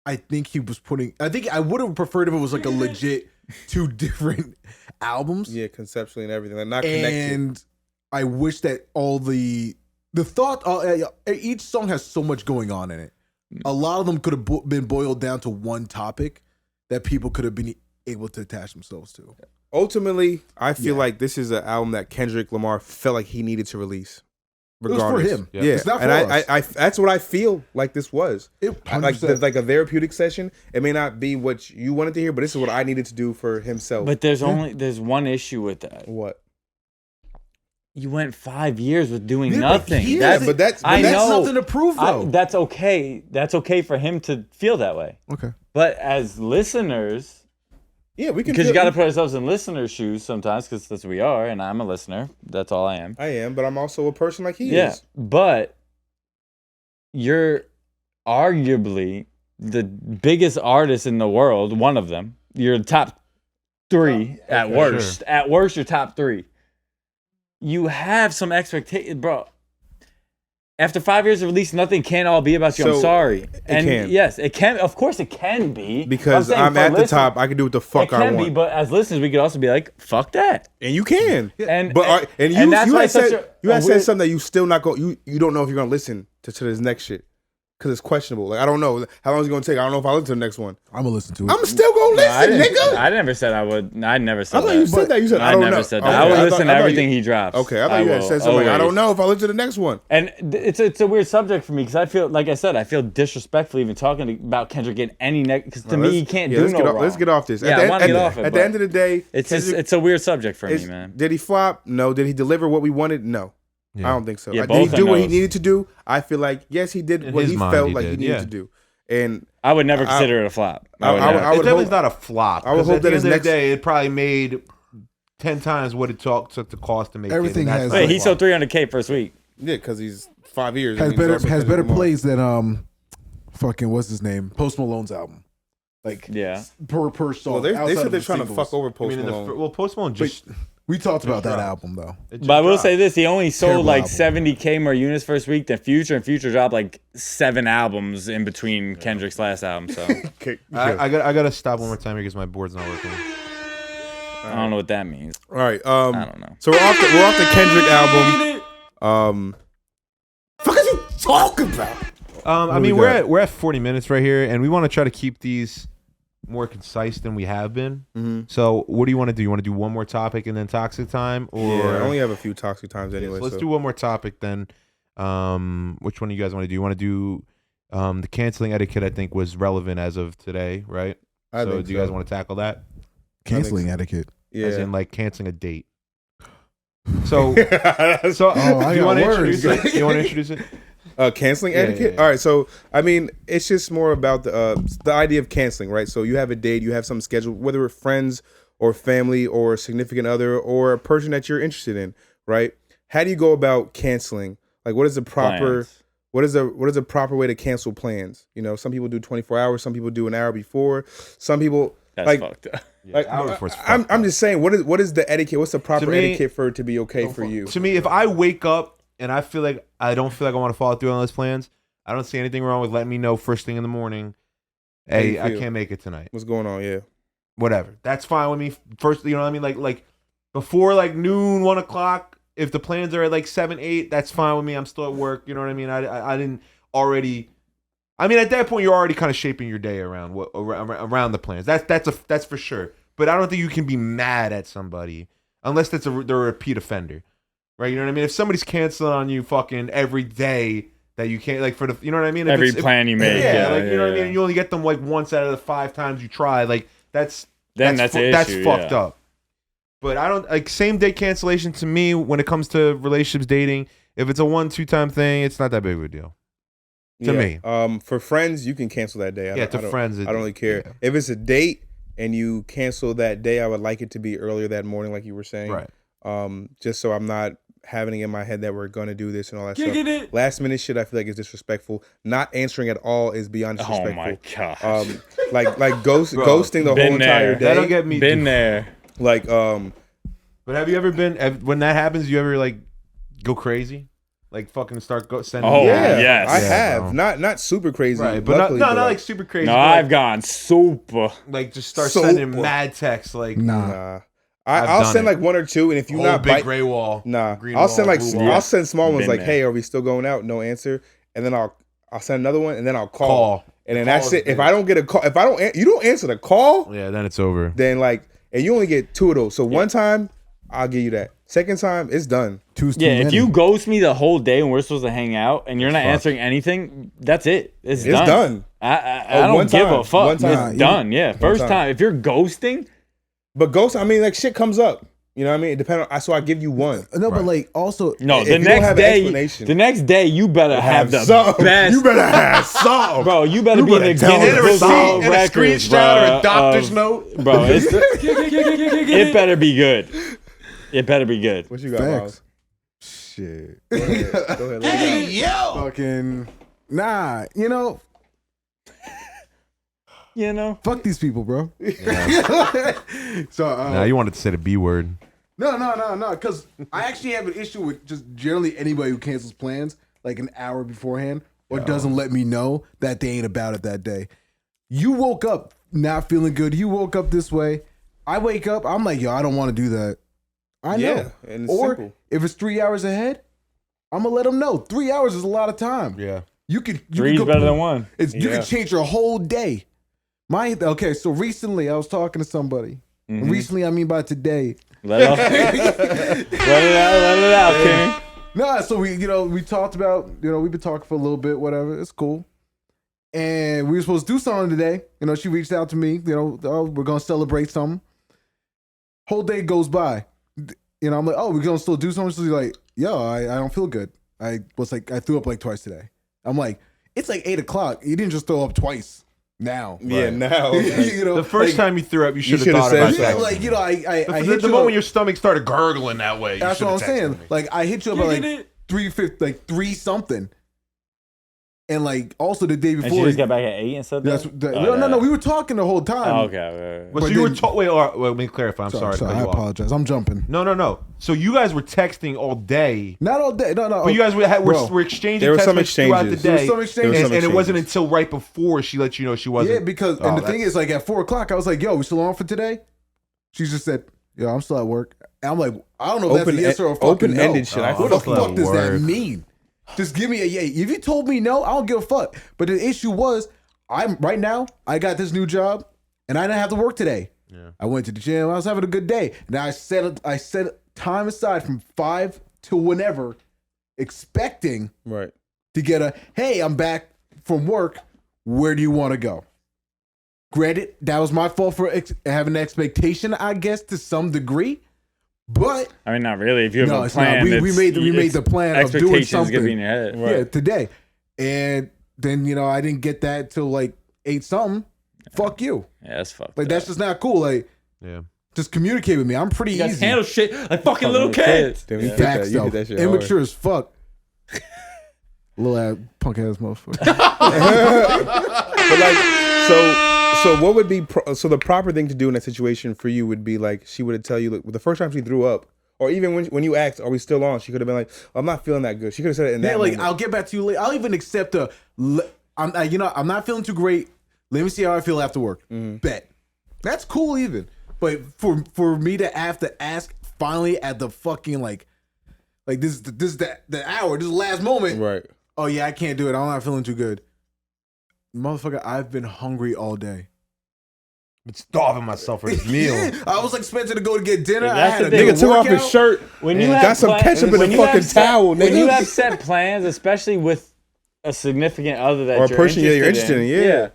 I think he was putting. I think I would have preferred if it was like a legit 2 different albums. Yeah, conceptually and everything. Like not connected. And I wish that all the thought, each song has so much going on in it. A lot of them could have been boiled down to one topic that people could have been able to attach themselves to. Ultimately, I feel like this is an album that Kendrick Lamar felt like he needed to release. was for Regardless. him. Yeah. It's not and for us. I that's what I feel like this was. It, Like 100%. like a therapeutic session. It may not be what you wanted to hear, but this is what I needed to do for himself. But there's one issue with that. What? You went 5 years with doing Yeah, nothing. But That's, but that's I that's know. nothing to prove, though. That's okay. That's okay for him to feel that way. Okay. But as listeners, yeah, we can because you feel- got to put ourselves in listeners' shoes sometimes, because that's what we are, and I'm a listener. That's all I am. I am, but I'm also a person like he Yeah, is. but you're arguably the biggest artist in the world. One of them. You're top 3 at worst. Sure. At worst, you're top 3. You have some expectation, bro. After 5 years of release, nothing can all be about you. I'm So, sorry. And can. yes, it can. Of course, it can be. Because saying I'm for at the listeners, top. I can do what the fuck it I can want. be, but as listeners, we could also be like, "Fuck that." And you can. And But and you that's why had it's such said a said weird- something that you still not go you don't know if you're gonna listen to this next shit because it's questionable. Like I don't know how long it's gonna take. I don't know if I'll listen to the next one. I'm gonna listen to it. I'm still gonna No, I listen, didn't- nigga. I never said I would. I never said I thought that. you said that. You said I I don't never know. said that. Okay, I will I listen thought to you- everything he drops. Okay, I thought you had will, said something. Like, I always. don't know if I'll listen to the next one. And it's a weird subject for me because I feel, like I said, I feel disrespectful even talking about Kendrick in any because to me he can't do let's no get wrong. off, let's get off this. Yeah, at the I want to end, get off it. At the end of the day, it's just, Kendrick it's a weird subject for is- me, man. Did he flop? No. Did he deliver what we wanted? No. Yeah. I don't think so. Yeah, Did he both do are what he no's. needed to do? I feel like yes, he did In what his he mind, felt he like he did, needed yeah. to do. And I would never consider it a flop. I would never. It's definitely hope- not a flop. I would 'cause hope at that the his end of the next- day, it probably made 10 times what it took to cost to make Everything it. and has- that's not Wait, a he flop. sold 300K first week. yeah, because he's 5 years. has and he's better also has Kendrick better Lamar. plays than fucking what's his name, Post Malone's album. Like Yeah. per song. Well, they outside said of they're the trying to singles. fuck over I Post mean, Malone. Post Malone just. We talked about that dropped. album though. it just But I will dropped. say this: he only sold Terrible like album. 70K more units first week than Future, and Future dropped like 7 albums in between Kendrick's last album. So Okay, I gotta stop one more time because my board's not working. I don't know what that means. All right. I don't know. So we're off the Kendrick album. Fuck is you talking about? I mean, we're at 40 minutes right here, and we want to try to keep these more concise than we have been. Mm-hmm. So, what do you want to do? You want to do one more topic and then toxic time, or Yeah, I only have a few toxic times anyway. So let's so. do one more topic then. Which one do you guys want to do? You want to do the canceling etiquette? I think was relevant as of today, right? I So, think do you guys want to tackle that? Canceling etiquette. Yeah. As in, like canceling a date. So, I you got want to words. introduce it? You want to introduce it? Canceling Yeah, etiquette. yeah. All right, so I mean, it's just more about the idea of canceling, right? So you have a date, you have something scheduled, whether it's friends or family or a significant other or a person that you're interested in, right? How do you go about canceling? Like, what is the proper? Plans. What is a proper way to cancel plans? You know, some people do 24 hours, some people do an hour before, some people That's like fucked up. Like, I'm just saying, what is the etiquette? What's the proper etiquette for it to be okay for you? To me, if I wake up and I feel like I don't feel like I want to follow through on those plans, I don't see anything wrong with letting me know first thing in the morning. Hey, I can't make it tonight. What's going on? Yeah, whatever. That's fine with me. First, you know what I mean? Like before like noon, 1 o'clock. If the plans are at like 7, 8, that's fine with me. I'm still at work. You know what I mean? I didn't already. I mean, at that point, you're already kind of shaping your day around around the plans. That's for sure. But I don't think you can be mad at somebody unless they're a repeat offender, right? You know what I mean? If somebody's canceling on you fucking every day that you can't, like for the, you know what I mean? Every plan you make, you know what I mean? And you only get them like once out of the 5 times you try, like that's fucked up. But I don't like same day cancellation to me when it comes to relationships, dating. If it's a 1-2 time thing, it's not that big of a deal. To me. For friends, you can cancel that day. Friends. I don't really care. Yeah. If it's a date and you cancel that day, I would like it to be earlier that morning, like you were saying. Right. Just so I'm not having it in my head that we're going to do this and all that stuff. Last minute shit, I feel like is disrespectful. Not answering at all is beyond disrespectful. Oh my gosh. Ghosting the whole entire day. That'll get me. Been there. Like, But have you ever been, when that happens, you ever like go crazy? Like fucking start sending. Oh yeah, yes, I have. Not super crazy, right? But luckily, not like super crazy. No, I've gone super. Like just start sending mad texts. Like nah. I'll send like 1 or 2, and if you're not big gray wall, I'll send small ones like, hey, are we still going out? No answer, and then I'll send another one, and then I'll call. And then that's it. If I don't get a call, you don't answer the call, yeah, then it's over. Then like, and you only get 2 of those. So one time, I'll give you that. Second time, it's done. If you ghost me the whole day and we're supposed to hang out and you're not answering anything, that's it. It's done. I don't give a fuck. It's done. Yeah, first time. If you're ghosting, but I mean, like shit comes up. You know what I mean? It depends on. So I give you one. No, but like also, no. The next day, you better have the best. You better have something, bro. You better be in the Guinness Book of Records, screenshot or a doctor's note, bro. It better be good. It better be good. What you got, Miles? Shit. Go ahead. Hey, yo. Fucking nah. You know. Fuck these people, bro. Yeah. So you wanted to say the B word. No. Because I actually have an issue with just generally anybody who cancels plans like an hour beforehand or doesn't let me know that they ain't about it that day. You woke up not feeling good. You woke up this way. I wake up. I'm like, yo, I don't want to do that. I know. Yeah, and it's simple. If it's 3 hours ahead, I'm gonna let them know. 3 hours is a lot of time. Yeah, you could. Three's better than one. You can change your whole day. So recently I was talking to somebody. Mm-hmm. Recently, I mean by today. Let it out, King. Nah, so we talked about, we've been talking for a little bit, whatever. It's cool. And we were supposed to do something today. She reached out to me. We're gonna celebrate something. Whole day goes by. I'm like, oh, we're gonna still do something. So she's like, yo, I don't feel good. I threw up like twice today. I'm like, it's like 8 o'clock. You didn't just throw up twice. Now, yeah, now. The first time you threw up, you should have thought about that. I hit the moment your stomach started gurgling that way. That's what I'm saying. Me. Like I hit you up at like 3:50, like 3 something, and like also the day before. And she just got back at 8 and said that. No. We were talking the whole time. Oh, okay. Right. But so you were wait. Let me clarify. I'm sorry. I apologize. I'm jumping. No. So you guys were texting all day. Not all day. No. But you guys were exchanging text messages throughout the day. There was some exchanges. And it wasn't until right before she let you know she wasn't. Yeah, because and the thing is, like at 4 o'clock, I was like, "Yo, we still on for today?" She just said, "Yo, I'm still at work." And I'm like, "I don't know if that's a yes or a fucking open-ended shit." What the fuck does that mean? Just give me a yay. If you told me no, I don't give a fuck. But the issue was, I got this new job, and I didn't have to work today. Yeah. I went to the gym. I was having a good day. And I set time aside from 5 to whenever, expecting to get a, hey, I'm back from work. Where do you want to go? Granted, that was my fault for having an expectation, I guess, to some degree. But I mean, not really. If you have a plan, we made the plan of doing something. Gonna be in your head. Right. Yeah, today, and then I didn't get that till like 8 something. Yeah. Fuck you. Yeah, that's fucked. Like that's just not cool. Like, just communicate with me. I'm pretty easy. Guys handle shit like fucking little kids. Facts though. Immature as fuck. Little ass punk ass motherfucker. But like, So what would be so the proper thing to do in that situation for you would be like she would tell you, like, the first time she threw up, or even when you asked, "Are we still on?" She could have been like, "I'm not feeling that good." She could have said it in that moment. I'll get back to you later. I'll even accept I'm not feeling too great. Let me see how I feel after work. Bet. That's cool even. But for me to have to ask finally at the fucking the hour, this last moment. Right. Oh yeah, I can't do it. I'm not feeling too good. Motherfucker, I've been hungry all day. I'm starving myself for this meal. I was expecting to go to get dinner. I That's had the a thing. Nigga took off his shirt. When you got have some ketchup in the fucking towel, nigga. When you have set plans, especially with a significant other that or a you're person you're interested in, yeah.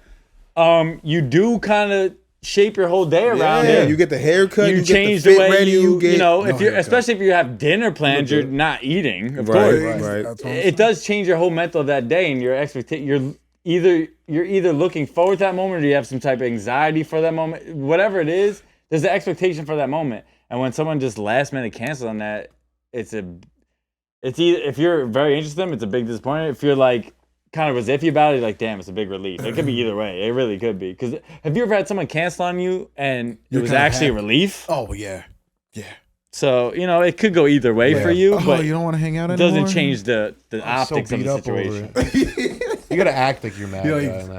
You do kind of shape your whole day around it. You get the haircut, you you change get the fit the way ready, you know, no if you're haircut. especially if you have dinner plans, you're not eating, of Right, course. right. It does change your whole mental of that day and your expectation. You're either looking forward to that moment or you have some type of anxiety for that moment. Whatever it is, there's an expectation for that moment. And when someone just last minute cancels on that, it's either, if you're very interested in them, it's a big disappointment. If you're like kind of was iffy about it, like, damn, it's a big relief. It could be either way. It really could be. Because have you ever had someone cancel on you and it was actually a relief? Oh yeah. Yeah. So, it could go either way for you, but you don't want to hang out it anymore? doesn't change the optics of the situation. You gotta act like you're mad.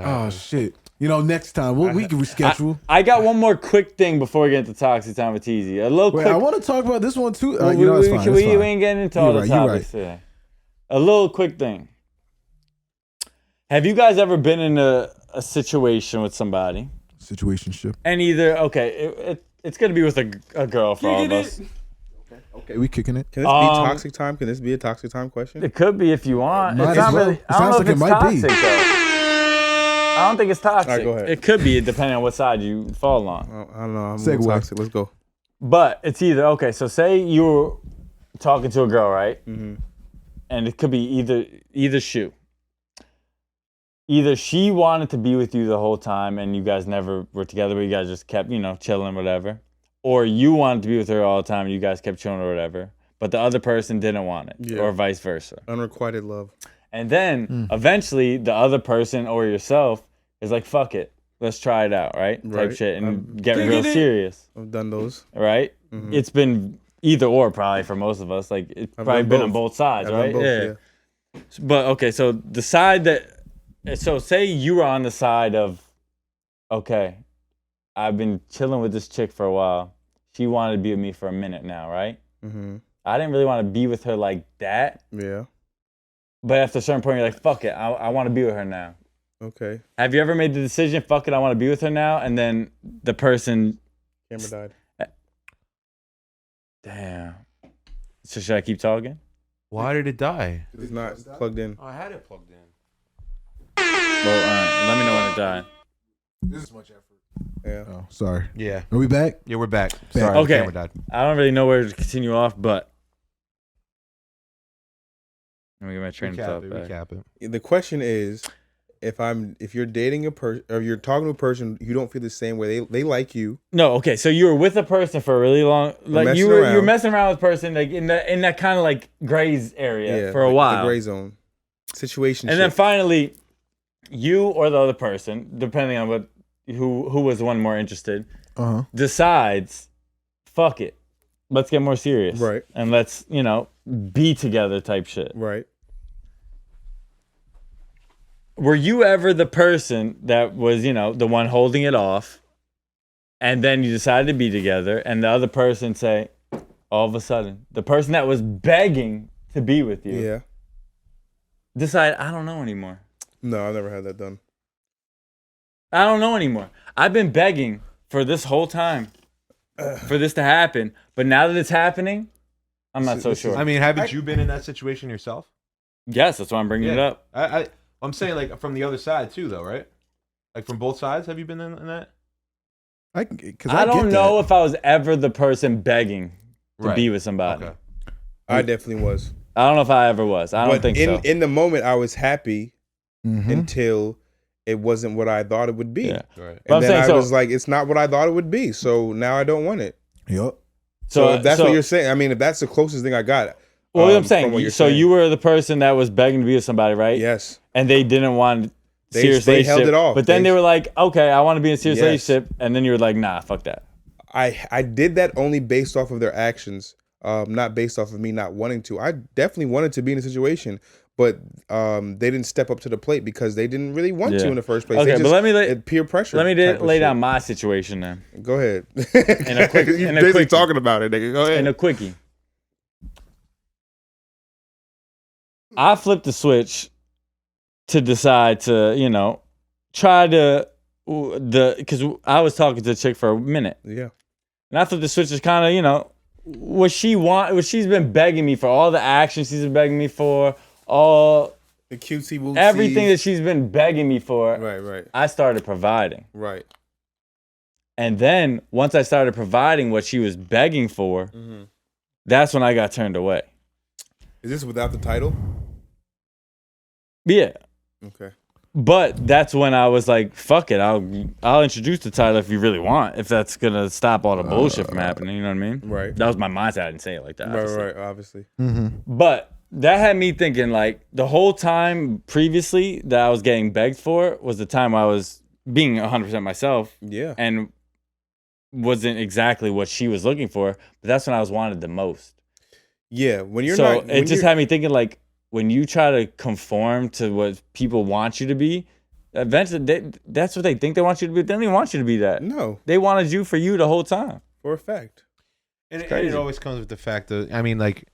Oh shit! Next time we can reschedule. I got one more quick thing before we get into Toxic Time with Teasy. A little quick. I want to talk about this one too. We ain't getting into all the topics. Right. Yeah. A little quick thing. Have you guys ever been in a situation with somebody? Situationship. And either it's gonna be with a girl for all of us. Okay, we kicking it. Can this be toxic time? Can this be a toxic time question? It could be if you want. Might It's not well. really. It I don't sounds know like if it it's might be. toxic though. I don't think it's toxic. All right, go ahead. It could be depending on what side you fall on. I don't know. I'm Segue. a little toxic. Let's go. But it's either so say you were talking to a girl, right? Mm-hmm. And it could be either shoe. Either she wanted to be with you the whole time and you guys never were together, but you guys just kept, chilling, whatever. Or you wanted to be with her all the time and you guys kept chilling or whatever. But the other person didn't want it, or vice versa. Unrequited love. And then eventually the other person or yourself is like, fuck it. Let's try it out, right? Type shit and get real serious. I've done those. Right? Mm-hmm. It's been either or probably for most of us. Like it's probably been on both sides, right? Both, yeah. But okay, so the side so say you were on the side of, okay, I've been chilling with this chick for a while. She wanted to be with me for a minute now, right? Mm-hmm. I didn't really want to be with her like that. Yeah. But after a certain point, you're like, fuck it, I want to be with her now. Okay. Have you ever made the decision, fuck it, I want to be with her now, and then the person... Camera died. Damn. So should I keep talking? Why did it die? It's not plugged in. Oh, I had it plugged in. Well, all right. Let me know when it died. This is much effort. Yeah. Oh, sorry. Yeah. Are we back? Yeah, we're back. Back. Sorry, Okay. the camera died. I don't really know where to continue off, but... Let me get my train of thought back. Recap it. The question is, if you're dating a person or you're talking to a person, you don't feel the same way. They like you. No, okay. So you were with a person for a really long, like you were messing around with a person like in that kind of like grays area for a while, the gray zone situation. And then finally, you or the other person, depending on who was the one more interested, decides, fuck it, let's get more serious, right? And let's be together type shit, right? Were you ever the person that was, the one holding it off, and then you decided to be together, and the other person say, all of a sudden, the person that was begging to be with you, decide, I don't know anymore. No, I've never had that done. I don't know anymore. I've been begging for this whole time for this to happen, but now that it's happening, I'm not so sure. I mean, haven't you been in that situation yourself? Yes, that's why I'm bringing it up. I'm saying like from the other side too, though, right? Like from both sides, have you been in that? I don't know if I was ever the person begging to be with somebody. Okay. I definitely was. I don't know if I ever was. I don't think so. In the moment, I was happy until it wasn't what I thought it would be. Yeah. Right. And then I was like, it's not what I thought it would be. So now I don't want it. Yep. So if that's what you're saying, I mean, if that's the closest thing I got. Well, what I'm saying, so you were the person that was begging to be with somebody, right? Yes. And they didn't want serious they relationship. held it off. But then they were like, okay, I want to be in a serious relationship. And then you were like, nah, fuck that. I did that only based off of their actions, not based off of me not wanting to. I definitely wanted to be in a situation, but they didn't step up to the plate because they didn't really want to in the first place. Okay, but let me peer pressure. Let me lay down my situation then. Go ahead. In a quick, You're busy talking about it, nigga. Go ahead. In a quickie. I flipped the switch to decide to, try to because I was talking to the chick for a minute. Yeah. And I flipped the switch is kind of, what she's been begging me for, all the action she's been begging me for, all the cutesy wootsy, everything that she's been begging me for. Right. I started providing. Right. And then once I started providing what she was begging for, that's when I got turned away. Is this without the title? Yeah. Okay. But that's when I was like, fuck it, I'll introduce the title if you really want, if that's gonna stop all the bullshit from happening, you know what I mean? Right. That was my mindset. I didn't say it like that. Right, obviously. But that had me thinking, like, the whole time previously that I was getting begged for was the time I was being 100% myself. Yeah. And wasn't exactly what she was looking for, but that's when I was wanted the most. Yeah, when you're so not... it just had me thinking, like, when you try to conform to what people want you to be, eventually that's what they think they want you to be. They don't even want you to be that. No. They wanted you for you the whole time. For a fact. And it always comes with the fact that, like,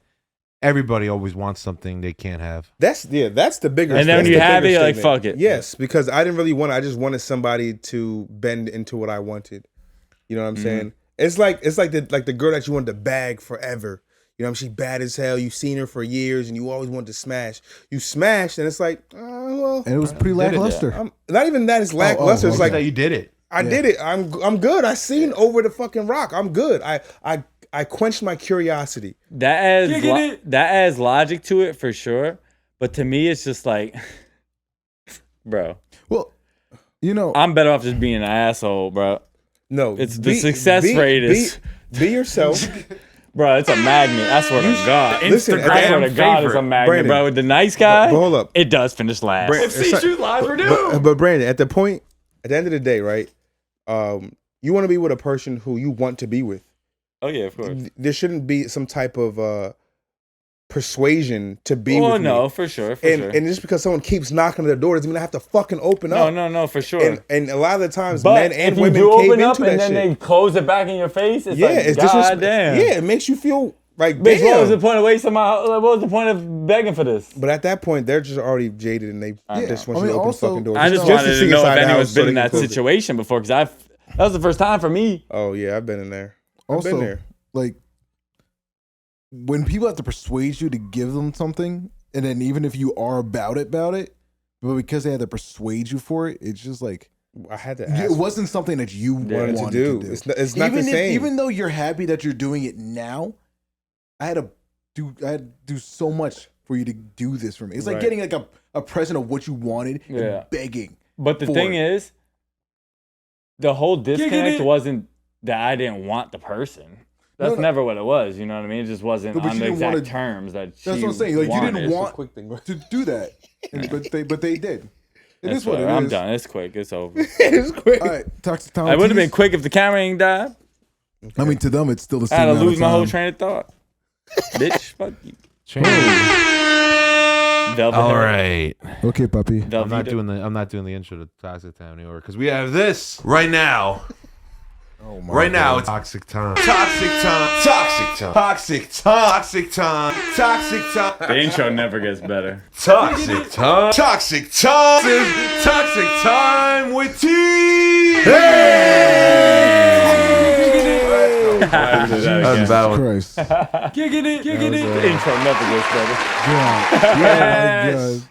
everybody always wants something they can't have. That's the bigger. And then when you have it, you're like, fuck it. Yes, because I didn't really want it. I just wanted somebody to bend into what I wanted. You know what I'm saying? It's like the girl that you wanted to bag forever. You know, she bad as hell. You've seen her for years, and you always wanted to smash. You smashed, and it's like, well. And it was pretty lackluster. Not even that. It's lackluster. It's like that you did it. I did it. I'm good. I seen over the fucking rock. I'm good. I quenched my curiosity. That adds logic to it for sure. But to me, it's just like, bro. Well, I'm better off just being an asshole, bro. No, it's the success rate is be yourself. Bro, it's a magnet. I swear to God. Listen, I swear to God, it's a magnet, Brandon, bro. With the nice guy, but hold up. It does finish last. If C lies, we're doomed. But Brandon, at the end of the day, right? You want to be with a person who you want to be with. Oh yeah, of course. There shouldn't be some type of persuasion to be with me. Oh no, for sure. And just because someone keeps knocking on the door doesn't mean I have to fucking open up. No, for sure. And a lot of the times, but men and women do cave open up into that and then shit. they close it back in your face, it's like, it's God damn. Yeah, it makes you feel like, bitch, damn. what was the point of wasting what was the point of begging for this? But at that point, they're just already jaded and they just want you to open fucking doors. I just wanted to know if anyone's been in that situation before, because that was the first time for me. Oh yeah, I've been in there. Also, I've been there. Like, when people have to persuade you to give them something, and then even if you are about it, but because they had to persuade you for it, it's just like, I had to ask. It wasn't something that you wanted to do. It's not the same. Even though you're happy that you're doing it now, I had to do so much for you to do this for me. It's like getting like a present of what you wanted and begging. But the thing is, the whole disconnect wasn't that I didn't want the person. That's never what it was. You know what I mean? It just wasn't on the exact terms that she That's what I'm saying. Like, wanted. you didn't want to do that, but they did. It is what it is. I'm done. It's quick. It's over. It's quick. All right, Toxic Tom. I would have been quick if the camera ain't died. I mean, to them, it's still the same. I had to amount lose of my whole time. train of thought. Bitch, fuck you. All right. Okay, puppy. I'm not doing the intro to Toxic Time anymore because we have this right now. Oh my right now, God. it's Toxic Time. Toxic Time. Toxic Time. Toxic Time. Toxic Time. Toxic Time. The intro never gets better. Toxic Time. Toxic Time. Toxic Time with T. That's about Christ. Kicking it. The intro never gets better. Yes.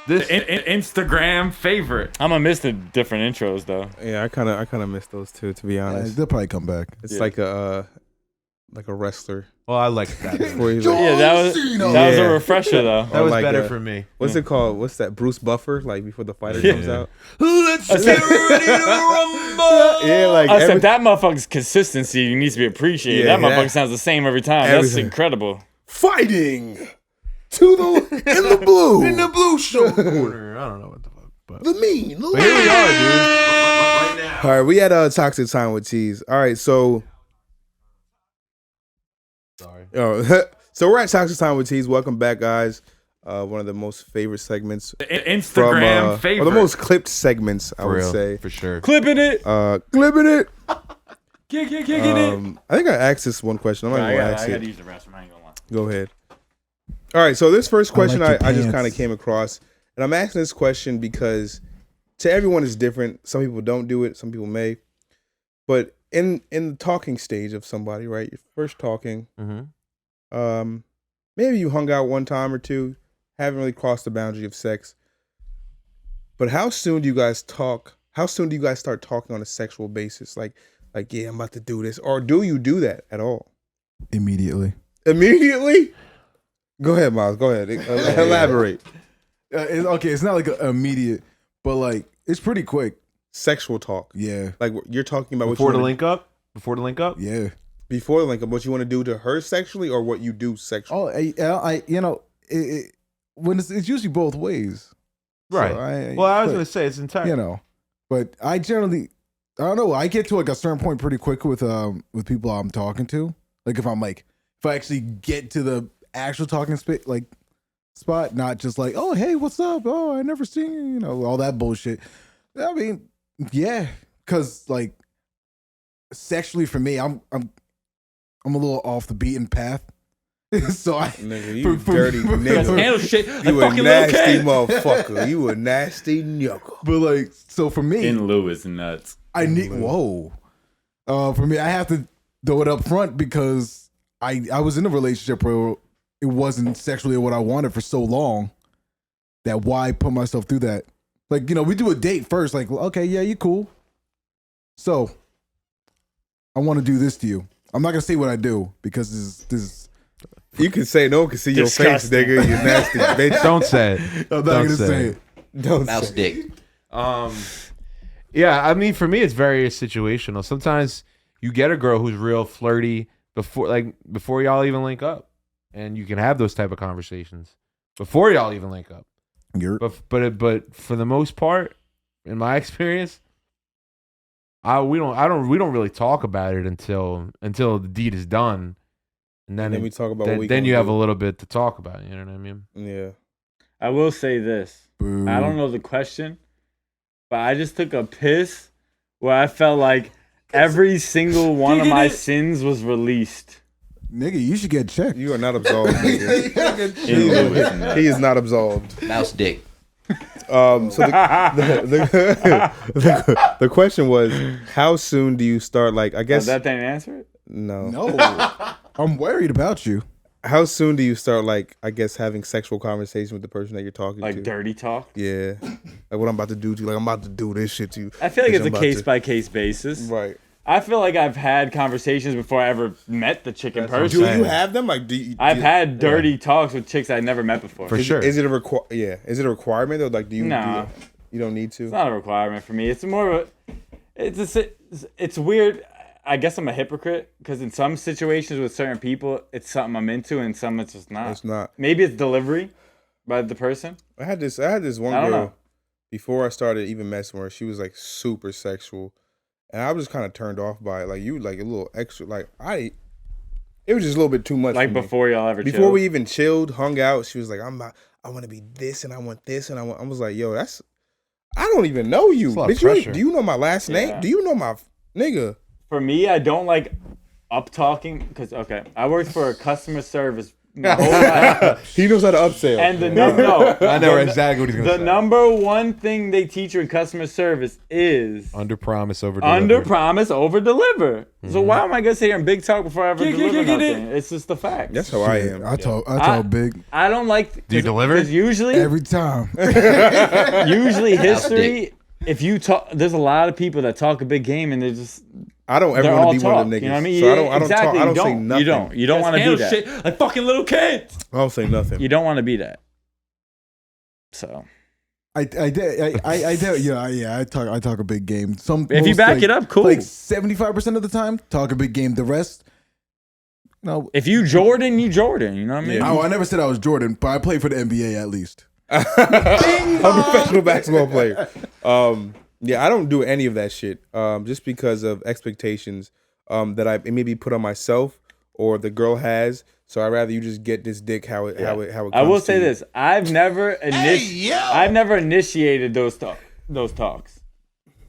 This Instagram favorite. I'm gonna miss the different intros though. Yeah, I kind of miss those too, to be honest. They'll probably come back. It's like a wrestler. Well, I like that. Yeah, that was a refresher though. That was like better for me. What's it called? What's that? Bruce Buffer, like before the fighter comes out. Let's get ready to rumble. Yeah, like I said that motherfucker's consistency needs to be appreciated. Yeah, that motherfucker sounds the same every time. That's everything. incredible. Fighting to the in the blue. In the blue show corner. I don't know what the fuck. But The mean. here we are, dude. Right now. All right, we had a toxic time with Tease. All right, so Sorry. so we're at toxic time with Tease. Welcome back, guys. One of the most favorite segments Instagram favorite. or the most clipped segments, I For would real, say. for sure. Clipping it. Clipping it. Kicking it. I think I asked this one question. I'm not I gonna ask gotta it. use the restroom. I ain't gonna lie. Go ahead. All right, so this first question like your I just pants. kind of came across, and I'm asking this question because to everyone is different. Some people don't do it, some people may. But in the talking stage of somebody, right? You're first talking. Mm-hmm. Maybe you hung out one time or two, haven't really crossed the boundary of sex. But how soon do you guys talk? How soon do you guys start talking on a sexual basis? Like, yeah, I'm about to do this. Or do you do that at all? Immediately. Immediately? Go ahead, Miles. Go ahead. Elaborate. It's not like immediate, but like it's pretty quick. Sexual talk. Yeah. Like you're talking about Before what the you link up? Before the link up? Yeah. before the link up, what you want to do to her sexually or what you do sexually? When it's usually both ways. Right. So I was going to say it's entire. But I generally, I don't know. I get to like a certain point pretty quick with people I'm talking to. Like if I actually get to the actual talking spot, not just like, oh hey, what's up? Oh, I never seen you. All that bullshit. I mean, yeah, because like sexually for me, I'm a little off the beaten path. So nigga, you dirty nigga. Handle shit. You a nasty motherfucker. You a nasty knuckle. But like, so for me, In lieu is nuts. I need for me, I have to throw it up front because I was in a relationship where it wasn't sexually what I wanted for so long that why put myself through that? Like, we do a date first, like, okay, yeah, you cool. So I want to do this to you. I'm not gonna say what I do because this You can say no, can see your face, Disgusting. nigga. You nasty bitch. Don't say it. I'm not Don't gonna say say it. it. Don't Mouse say. dick. Yeah, I mean, for me, it's very situational. Sometimes you get a girl who's real flirty before y'all even link up, and you can have those type of conversations before y'all even link up. But for the most part, in my experience, we don't really talk about it until the deed is done, and then we talk about what we then gonna you have do. a little bit to talk about. You know what I mean? Yeah. I will say this. Boo. I don't know the question, but I just took a piss where I felt like every single one of my sins was released. Nigga, you should get checked. You are not absolved, nigga. In lieu is nuts. He is not absolved. Mouse dick. So the question was, how soon do you start? Like, I guess That didn't answer it? no. No, I'm worried about you. How soon do you start? Like, I guess having sexual conversation with the person that you're talking Like to. dirty talk? Yeah. Like what I'm about to do to you. Like I'm about to do this shit to you. I feel like Bitch, it's I'm a about case to- by case basis. Right. I feel like I've had conversations before I ever met the chick in Do person. you have them? Like, do you? I've had dirty talks with chicks I never met before. For sure. Is it a Is it a requirement though? Like, do you? Nah. You don't need to. It's not a requirement for me. It's more of it's weird. I guess I'm a hypocrite because in some situations with certain people, it's something I'm into, and some it's just not. It's not. Maybe it's delivery by the person. I had this one I don't girl know. before I started even messing with her. She was like super sexual, and I was just kind of turned off by it. Like you, like a little extra. It was just a little bit too much. Like for me. before y'all ever Before chilled. we even chilled, hung out, she was like, I want to be this, and I want this, and I was like, yo, I don't even know you. It's a lot of Bitch, pressure. do you know my last Yeah. name? Do you know my nigga? For me, I don't like up talking because I worked for a customer service my whole life, He knows how to upsell. and the I know exactly what he's the gonna say. number one thing they teach you in customer service is Under promise, over deliver. under promise, over deliver. So why am I gonna sit here and big talk before I ever deliver nothing? It's just the fact. That's how I am. I talk big I don't like. Do you deliver? Because usually every time. history. If you talk, there's a lot of people that talk a big game and I don't ever they're want all to be talk. one of them niggas. You know what I mean? So I don't Exactly. talk. I don't say nothing. You don't want to be that. Shit like fucking little kids. I don't say nothing. You don't want to be that. So I talk a big game. If you back it up, cool. Like 75% of the time, talk a big game. The rest, No. If you Jordan, you Jordan. You know what I mean? Yeah. I never said I was Jordan, but I played for the NBA at least. I'm a professional basketball player. Yeah, I don't do any of that shit. Just because of expectations that I maybe put on myself or the girl has. So I'd rather you just get this dick how it comes. I will say this: I've never initiated those talks.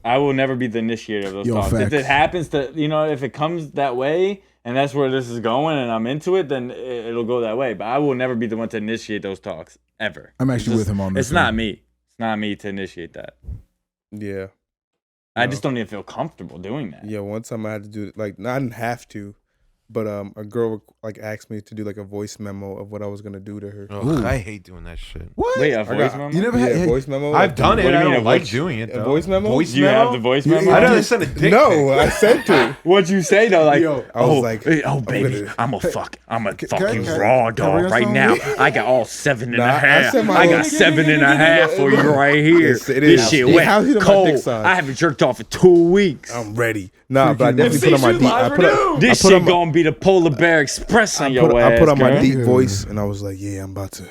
I will never be the initiator of those talks. Facts. If it happens to, if it comes that way and that's where this is going and I'm into it, then it'll go that way. But I will never be the one to initiate those talks ever. I'm actually with him on this. It's not me. It's not me to initiate that. Yeah. I just don't even feel comfortable doing that. Yeah, one time I had to do it. Like, I didn't have to, but a girl like asked me to do like a voice memo of what I was gonna do to her. Oh, I hate doing that shit. What? Wait, a voice memo? You never had a voice memo? I've done it. What do you I mean, don't a like voice- doing it. Though. A voice memo? Voice Do you memo? have the voice memo? I don't send a dick No, pic. I sent it. What'd you say though? Like, Yo, I was like, baby, I'm a fucking can raw I dog bring right us now. on? I got all 7 and Nah, a I half. said my I little- got 7 and a half for you right here. Yes, it This is. shit Yeah, wet, how's it on my cold. dick size? I haven't jerked off for 2 weeks. I'm ready. Nah, but I definitely FC put on my shoes deep. live I put renew. This I put shit on my- gonna be the Polar Bear Express on your I ass. put on my girl. deep voice, and I was like, "Yeah, I'm about to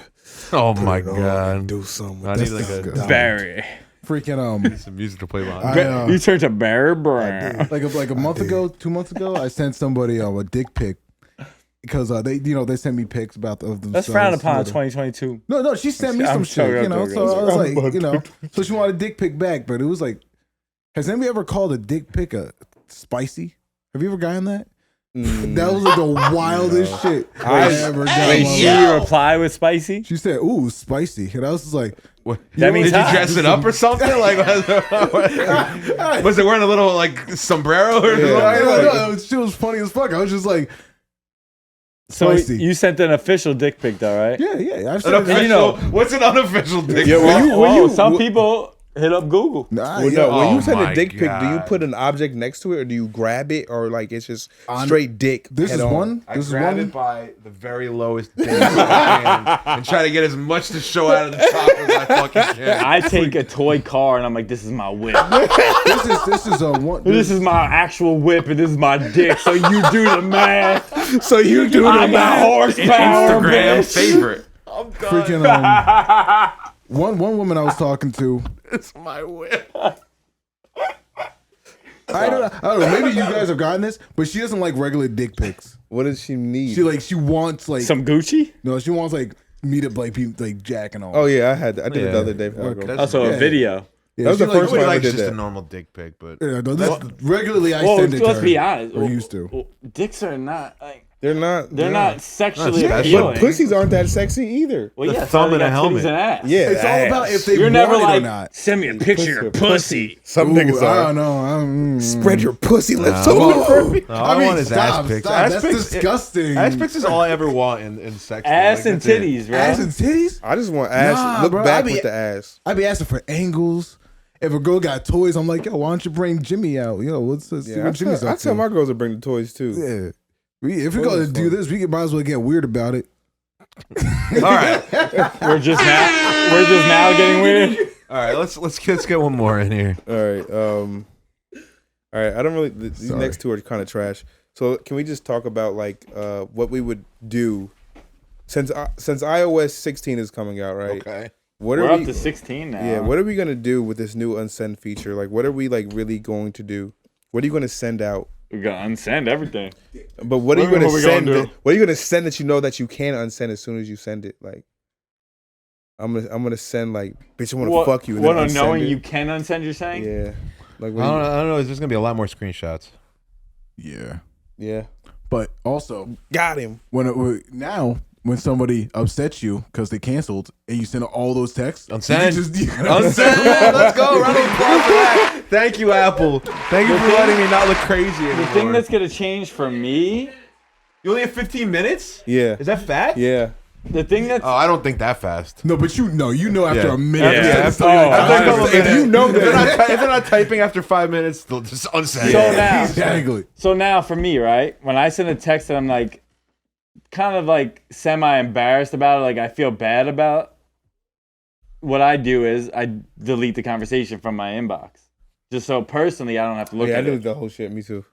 Oh my put it on god. and do something." I with need this like thing. a Barry. freaking some music to play behind. You turned to Barry Brown. like a month ago, 2 months ago, I sent somebody a dick pic because they sent me pics about of themselves. That's frowned upon in 2022. No, she sent me I'm some sure shit, that's So I was I'm like, so she wanted a dick pic back, but it was like, has anybody ever called a dick pic a spicy? Have you ever gotten that? That was like the wildest shit I ever got. Wait, she reply with spicy? She said, "Ooh, spicy," and I was just like, That means Did you hot. dress it up or something? Like, was it wearing a little like sombrero or something? No, she was funny as fuck. I was just like, So spicy. you sent an official dick pic though, right? yeah. I've An said official, what's an unofficial dick? Yeah, pic? Some people hit up Google. Nah, Well, yeah. no, when Oh you send my a dick pic, do you God. put an object next to it, or do you grab it, or like it's just straight dick? This head is on? one. I This is grab one. it by the very lowest thing I can and try to get as much to show out of the top as I fucking can. I take a toy car and I'm like, this is my whip. This is a one. This is my actual whip and this is my dick. So you do the math. So you do I the got math. horsepower, Instagram bitch. favorite. freaking one woman I was talking to. It's my whip. I don't know. Maybe you guys have gotten this, but she doesn't like regular dick pics. What does she need? She wants like Some Gucci? no, she wants like me to like people like jacking on. Oh yeah, I had that. I did it the Yeah. other day. For my girl. Also a video. Yeah, that was she the first like, time I Like did just a that. normal dick pic, but Yeah, no, this, regularly I Well, send it to let's her. be honest. Or used to. Dicks are not like They're not. not sexually Not appealing. But pussies aren't that sexy either. Well, yeah, thumb so and they a got helmet. titties and ass. Yeah, It's all about if they You're want never it like, or not. send me a picture of your pussy. Some Ooh, niggas I are. don't know. Spread your pussy lips Nah. open for me. all I want is ass pics. Ass That's pics, disgusting. ass pics is all I ever want in sex. Ass Like, and that's it. titties, bro. Ass and titties? I just want ass. Nah, Look bro, back I be- with the ass. I be asking for angles. If a girl got toys, I'm like, yo, why don't you bring Jimmy out? Let's see Yeah, what Jimmy's I up tell to. my girls to bring the toys too. Yeah. If we go to do this, we might as well get weird about it. All right, We're just now getting weird. all right. Let's get one more in here. All right. I don't really. These Sorry. next two are kind of trash. So can we just talk about like what we would do since iOS 16 is coming out, right? Okay. What We're are up we? to 16 now. Yeah. What are we gonna do with this new unsend feature? Like, what are we like really going to do? What are you gonna send out? We're gonna unsend everything. But what are you What gonna are we gonna send? do? What are you gonna send that you know that you can unsend as soon as you send it? Like, I'm gonna send like, bitch, I want to fuck you. And What then on unsend knowing it. you can unsend, you're saying? Yeah. Like, I don't know. There's gonna be a lot more screenshots. Yeah. yeah. But also, Got him. when somebody upsets you because they canceled and you send all those texts, Unsend. you Unsend. Let's go. Round of applause for that. Thank you, Apple. Thank you for letting me not look crazy anymore. The thing that's gonna change for me, You only have 15 minutes? Yeah. Is that fast? Yeah. the thing that's Oh, I don't think that fast. No, but you know after Yeah. a minute. Yeah. that's Oh, After a couple If minutes, you know if they're that. not if they're not typing after 5 minutes, they'll just unsend. So it. now, Exactly. so now for me, right? When I send a text that I'm like, kind of like semi-embarrassed about it, like I feel bad about, what I do is I delete the conversation from my inbox, just so personally I don't have to look Yeah, I at do it. the whole shit. Me too.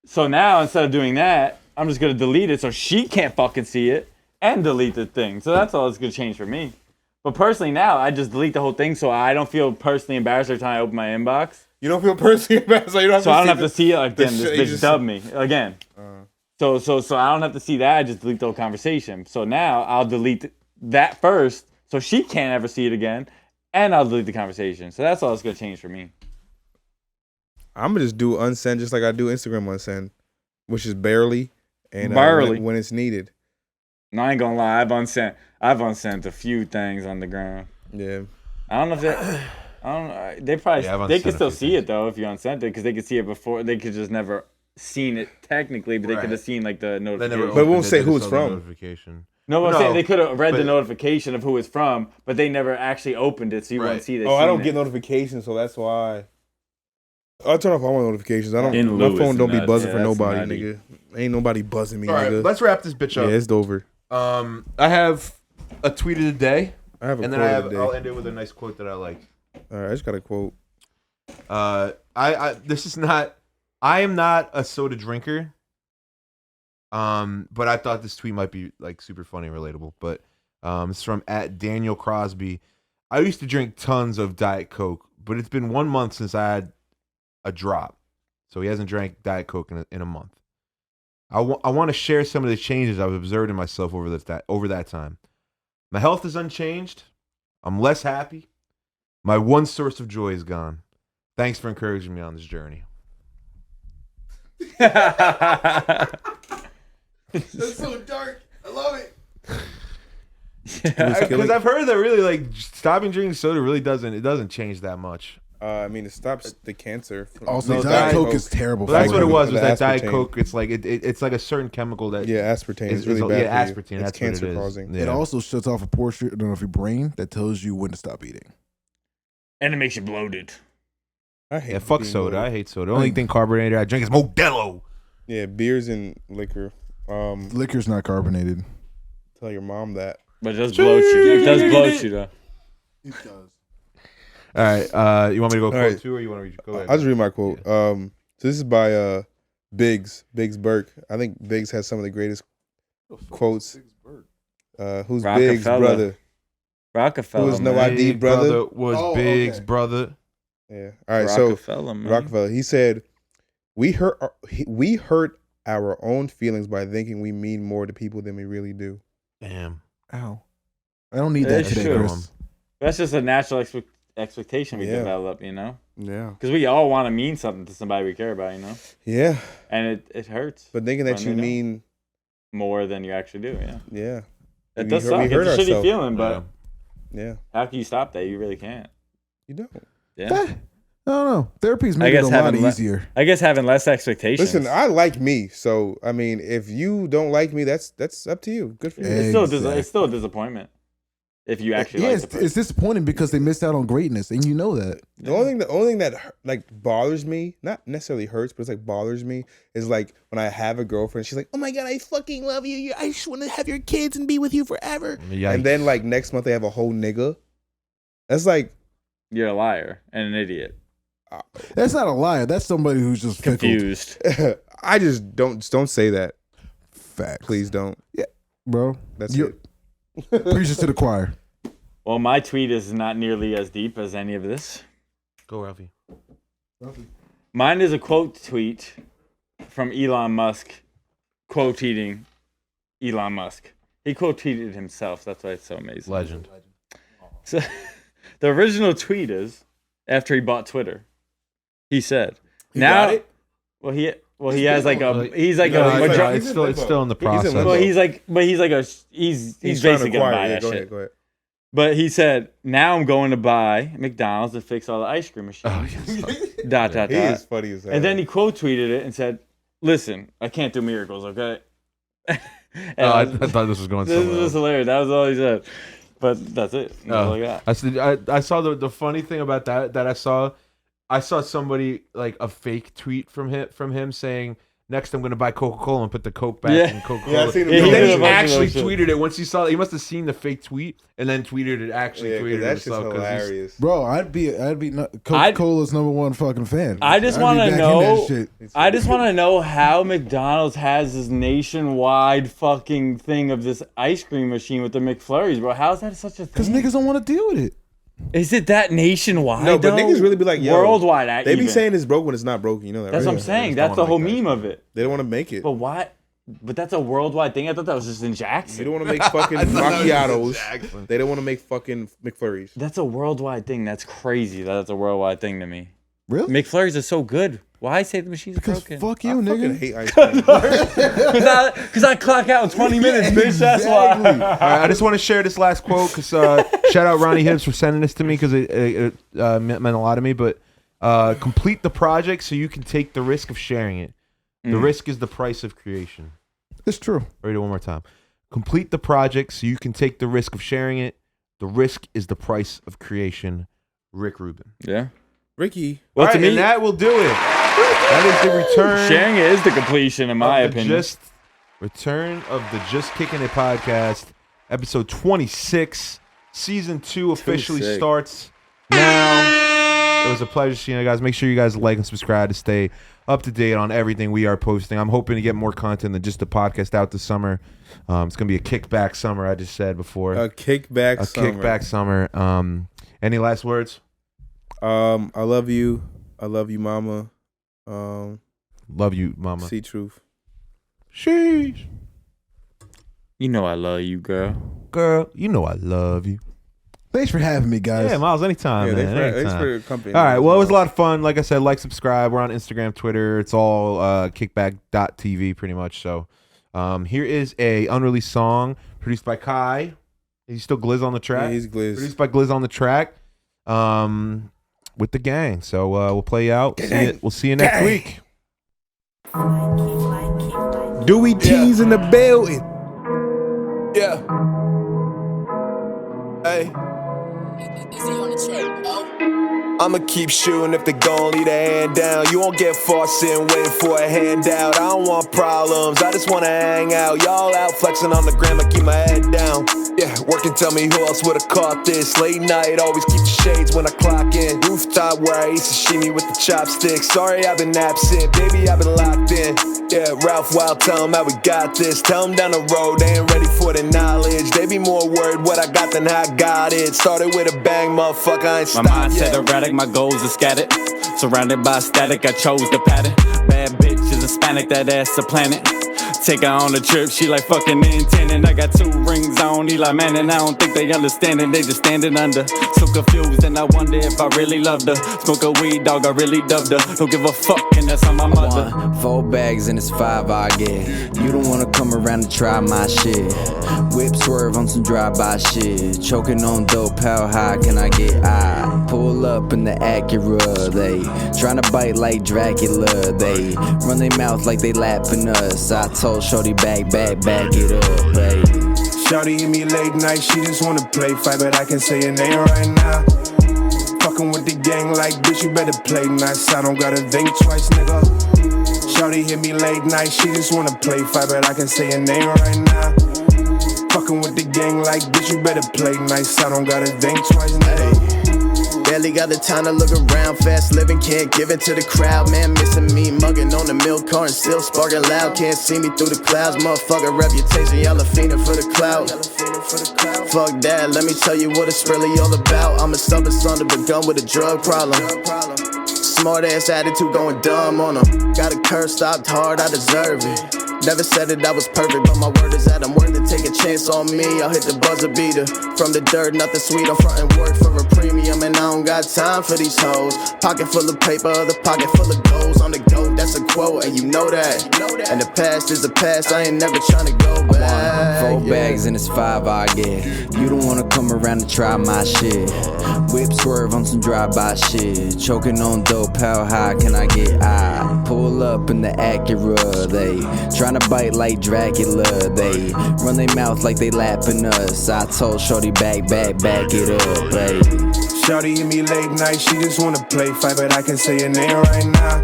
So now instead of doing that, I'm just gonna delete it so she can't fucking see it and delete the thing. So that's all it's gonna change for me. But personally now, I just delete the whole thing so I don't feel personally embarrassed every time I open my inbox. You don't feel personally embarrassed, so you don't. So I don't have to see it again. This bitch dubbed me again. So I don't have to see that. I just delete the whole conversation. So now I'll delete that first, so she can't ever see it again, and I'll delete the conversation. So that's all it's gonna change for me. I'm gonna just do unsend just like I do Instagram unsend, which is barely and when it's needed. No, I ain't gonna lie. I've unsent a few things on the ground. Yeah. I don't know if that. I don't know. They probably they can still see it though if you unsent it because they could see it before. They could just never seen it technically, but they could have seen like the notification. But it won't say who it's from. Notification. No, I'm saying they could have read the notification of who it's from, but they never actually opened it, so you won't see that. Oh, I don't get notifications, so that's why. I'll turn off all my notifications. My phone don't be buzzing for nobody, nigga. Ain't nobody buzzing me, all right, nigga. let's wrap this bitch up. Yeah, it's over. I have a tweet of the day. I have a and quote then of the day. I'll end it with a nice quote that I like. All right, I just got a quote. I am not a soda drinker. But I thought this tweet might be like super funny and relatable. But it's from @Daniel Crosby. I used to drink tons of Diet Coke, but it's been 1 month since I had a drop. So he hasn't drank Diet Coke in a month. I want to share some of the changes I've observed in myself over that time. My health is unchanged. I'm less happy. My one source of joy is gone. Thanks for encouraging me on this journey. That's so dark. I love it. Because I've heard that really like stopping drinking soda really doesn't change that much. I mean, it stops the cancer. Also, Diet Coke is terrible. Well, that's what it was. Was that aspartame. Diet Coke? It's like it's like a certain chemical that aspartame is really bad. Yeah, for you. aspartame. It's That's cancer what it is. causing. Yeah. It also shuts off a portion of your brain that tells you when to stop eating. And it makes you bloated. I hate fuck being soda. bloated. I hate soda. The only thing carbonated I drink is Modelo. Yeah, beers and liquor. Liquor's not carbonated. Tell your mom that. But it does bloat you. It does bloat you though. It does. All right. You want me to go quote right. too, or you want to read? Go ahead. I'll just read my quote. So this is by Biggs Burke. I think Biggs has some of the greatest quotes. Who's Biggs' brother? Rockefeller. Who was no ID brother? Was Biggs' brother. Yeah. All right. Rockefeller, man. Rockefeller. He said, "We hurt our own feelings by thinking we mean more to people than we really do." Damn. Ow. I don't need that today, true. Chris. That's just a natural expectation we develop, you know? Yeah. Because we all want to mean something to somebody we care about, you know? Yeah. And it hurts. But thinking that you mean more than you actually do, yeah. Yeah. It does suck. It's a shitty feeling, but yeah. How can you stop that? You really can't. You don't. Yeah. I don't know. Therapy's made it a lot easier. I guess having less expectations. Listen, I like me, so I mean, if you don't like me, that's up to you. Good for you. It's still a disappointment if you actually like the person. It's disappointing because they missed out on greatness, and you know that. The only thing that like bothers me, not necessarily hurts, but it's like bothers me, is like when I have a girlfriend, she's like, "Oh my god, I fucking love you. I just want to have your kids and be with you forever." Yikes. And then like next month they have a whole nigga. That's like you're a liar and an idiot. That's not a liar. That's somebody who's just confused. I just don't say that. Facts. Please don't. Yeah, bro. That's it. Preach to the choir. Well, my tweet is not nearly as deep as any of this. Go, Ralphie. Mine is a quote tweet from Elon Musk, quote-tweeting Elon Musk. He quote-tweeted himself. That's why it's so amazing. Legend. So, the original tweet is after he bought Twitter. He said, He got it? Well, he has like a he's like it's still in the process. Well, he's basically gonna buy that shit. Go ahead. But he said, now I'm going to buy McDonald's to fix all the ice cream machines. Oh, yes. Dot. He is funny as hell. And then he quote tweeted it and said, "Listen, I can't do miracles, okay?" I thought this was going somewhere. This was hilarious. That was all he said. But that's it. That's all I got. I saw the funny thing about that I saw somebody like a fake tweet from him saying next I'm going to buy Coca-Cola and put the Coke back in Coca-Cola. Yeah, I seen him And do then that he shit. actually tweeted it. Once he saw it, he must have seen the fake tweet and then tweeted it. Tweeted it that's just himself. hilarious. Bro, I'd be Coca-Cola's number one fucking fan. I just I'd want be to back in know. that shit. I just want to know how McDonald's has this nationwide fucking thing of this ice cream machine with the McFlurries, bro. How is that such a thing? Because niggas don't want to deal with it. Is it that nationwide? No, but though? niggas really be like, yo, worldwide. They be saying it's broke when it's not broke. You know that. That's right? what I'm saying. That's the whole meme of it. They don't want to make it. But why? But that's a worldwide thing. I thought that was just in Jackson. They don't want to make fucking macchiatos. They don't want to make fucking McFlurries. That's a worldwide thing. That's crazy. That's a worldwide thing to me. Really? McFlurries are so good. Why say the machine's broken? Fuck you, I nigga. fucking hate ice cream. Because I clock out in 20 minutes, bitch. That's why. All right, I just want to share this last quote because shout out Ronnie Hibbs for sending this to me because it meant a lot to me. But complete the project so you can take the risk of sharing it. The risk is the price of creation. It's true. Read it one more time. Complete the project so you can take the risk of sharing it. The risk is the price of creation. Rick Rubin. Yeah. Ricky. Well, All to right, me, and that will do it. That is the return. sharing it is the completion, in my opinion. Return of the Just Kickin' It Podcast, episode 26. Season 2 officially starts now. It was a pleasure seeing you guys. Make sure you guys like and subscribe to stay up to date on everything we are posting. I'm hoping to get more content than just the podcast out this summer. It's going to be a kickback summer, I just said before. A kickback summer. Any last words? I love you. I love you, mama. Love you, mama. See truth. Sheesh. You know I love you, girl. Girl, you know I love you. Thanks for having me, guys. Yeah, Miles, anytime, man. Thanks for your company. All right, well, it was a lot of fun. Like I said, subscribe. We're on Instagram, Twitter. It's all kickback.tv pretty much. So here is a unreleased song produced by Kai. He's still Glizz on the track. Yeah, he's Glizz. Produced by Glizz on the track with the gang. So we'll play you out. We'll see you next week. Dewey T's in the building. Yeah. Hey. I'ma keep shooting if they gon' leave a hand down. You won't get far sitting waiting for a handout. I don't want problems, I just wanna hang out. Y'all out flexing on the gram, I keep my head down. Yeah, work and tell me who else would've caught this. Late night, always keep the shades when I clock in. Rooftop where I eat sashimi with the chopsticks. Sorry I've been absent, baby I've been locked in. Yeah, Ralph Wild, tell them how we got this. Tell them down the road, they ain't ready for the knowledge. They be more worried what I got than how I got it. Started with a bang, motherfucker, I ain't stopped yet. My mindset erratic, my goals are scattered. Surrounded by static, I chose the pattern. Bad bitch is Hispanic, that ass a planet. Take her on a trip, she like fucking intending. I got 2 rings on Eli Manning. I don't think they understand it, they just standing under. So confused, and I wonder if I really loved her. Smoke a weed, dog, I really dubbed her. Don't give a fuck, and that's on my mother. 4 bags and it's 5 I get. You don't wanna come around and try my shit. Whip swerve on some drive-by shit. Choking on dope, how high can I get? I pull up in the Acura. They tryna bite like Dracula. They run their mouth like they lapping us. I told shorty back it up, baby. Shorty hit me late night, she just wanna play fight, but I can say your name right now. Fucking with the gang like, bitch, you better play nice. I don't gotta think twice, nigga. Shorty hit me late night, she just wanna play fight, but I can say your name right now. Fucking with the gang like, bitch, you better play nice. I don't gotta think twice, nigga. Barely got the time to look around, fast living, can't give it to the crowd. Man missing me, mugging on the milk car and still sparking loud. Can't see me through the clouds, motherfucker reputation, y'all a fiendin' for the clout. Fuck that, let me tell you what it's really all about. I'm a stubborn son that begun with a drug problem. Smart ass attitude going dumb on them. Got a curse, stopped hard, I deserve it. Never said that I was perfect, but my word is that I'm worth it. Take a chance on me, I'll hit the buzzer beater. From the dirt, nothing sweet, I'm frontin' work for a premium. And I don't got time for these hoes. Pocket full of paper, the pocket full of goals. I'm the GOAT, that's a quote, and you know that. And the past is the past, I ain't never tryna go back. 4 bags and it's 5 I get. You don't wanna come around and try my shit. Whip swerve on some drive-by shit. Choking on dope, how high can I get? I pull up in the Acura. They tryna bite like Dracula. They run their mouth like they lapping us. I told shorty back it up, baby. Shorty hit me late night, she just wanna play fight, but I can say your name right now.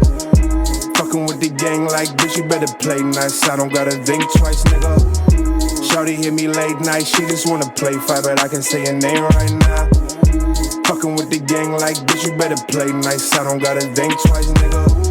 Fucking Fucking with the gang like, bitch, you better play nice. I don't gotta think twice, nigga. Shawty hit me late night, she just wanna play fight, but I can say your name right now. Fucking with the gang like, bitch, you better play nice. I don't gotta think twice, nigga.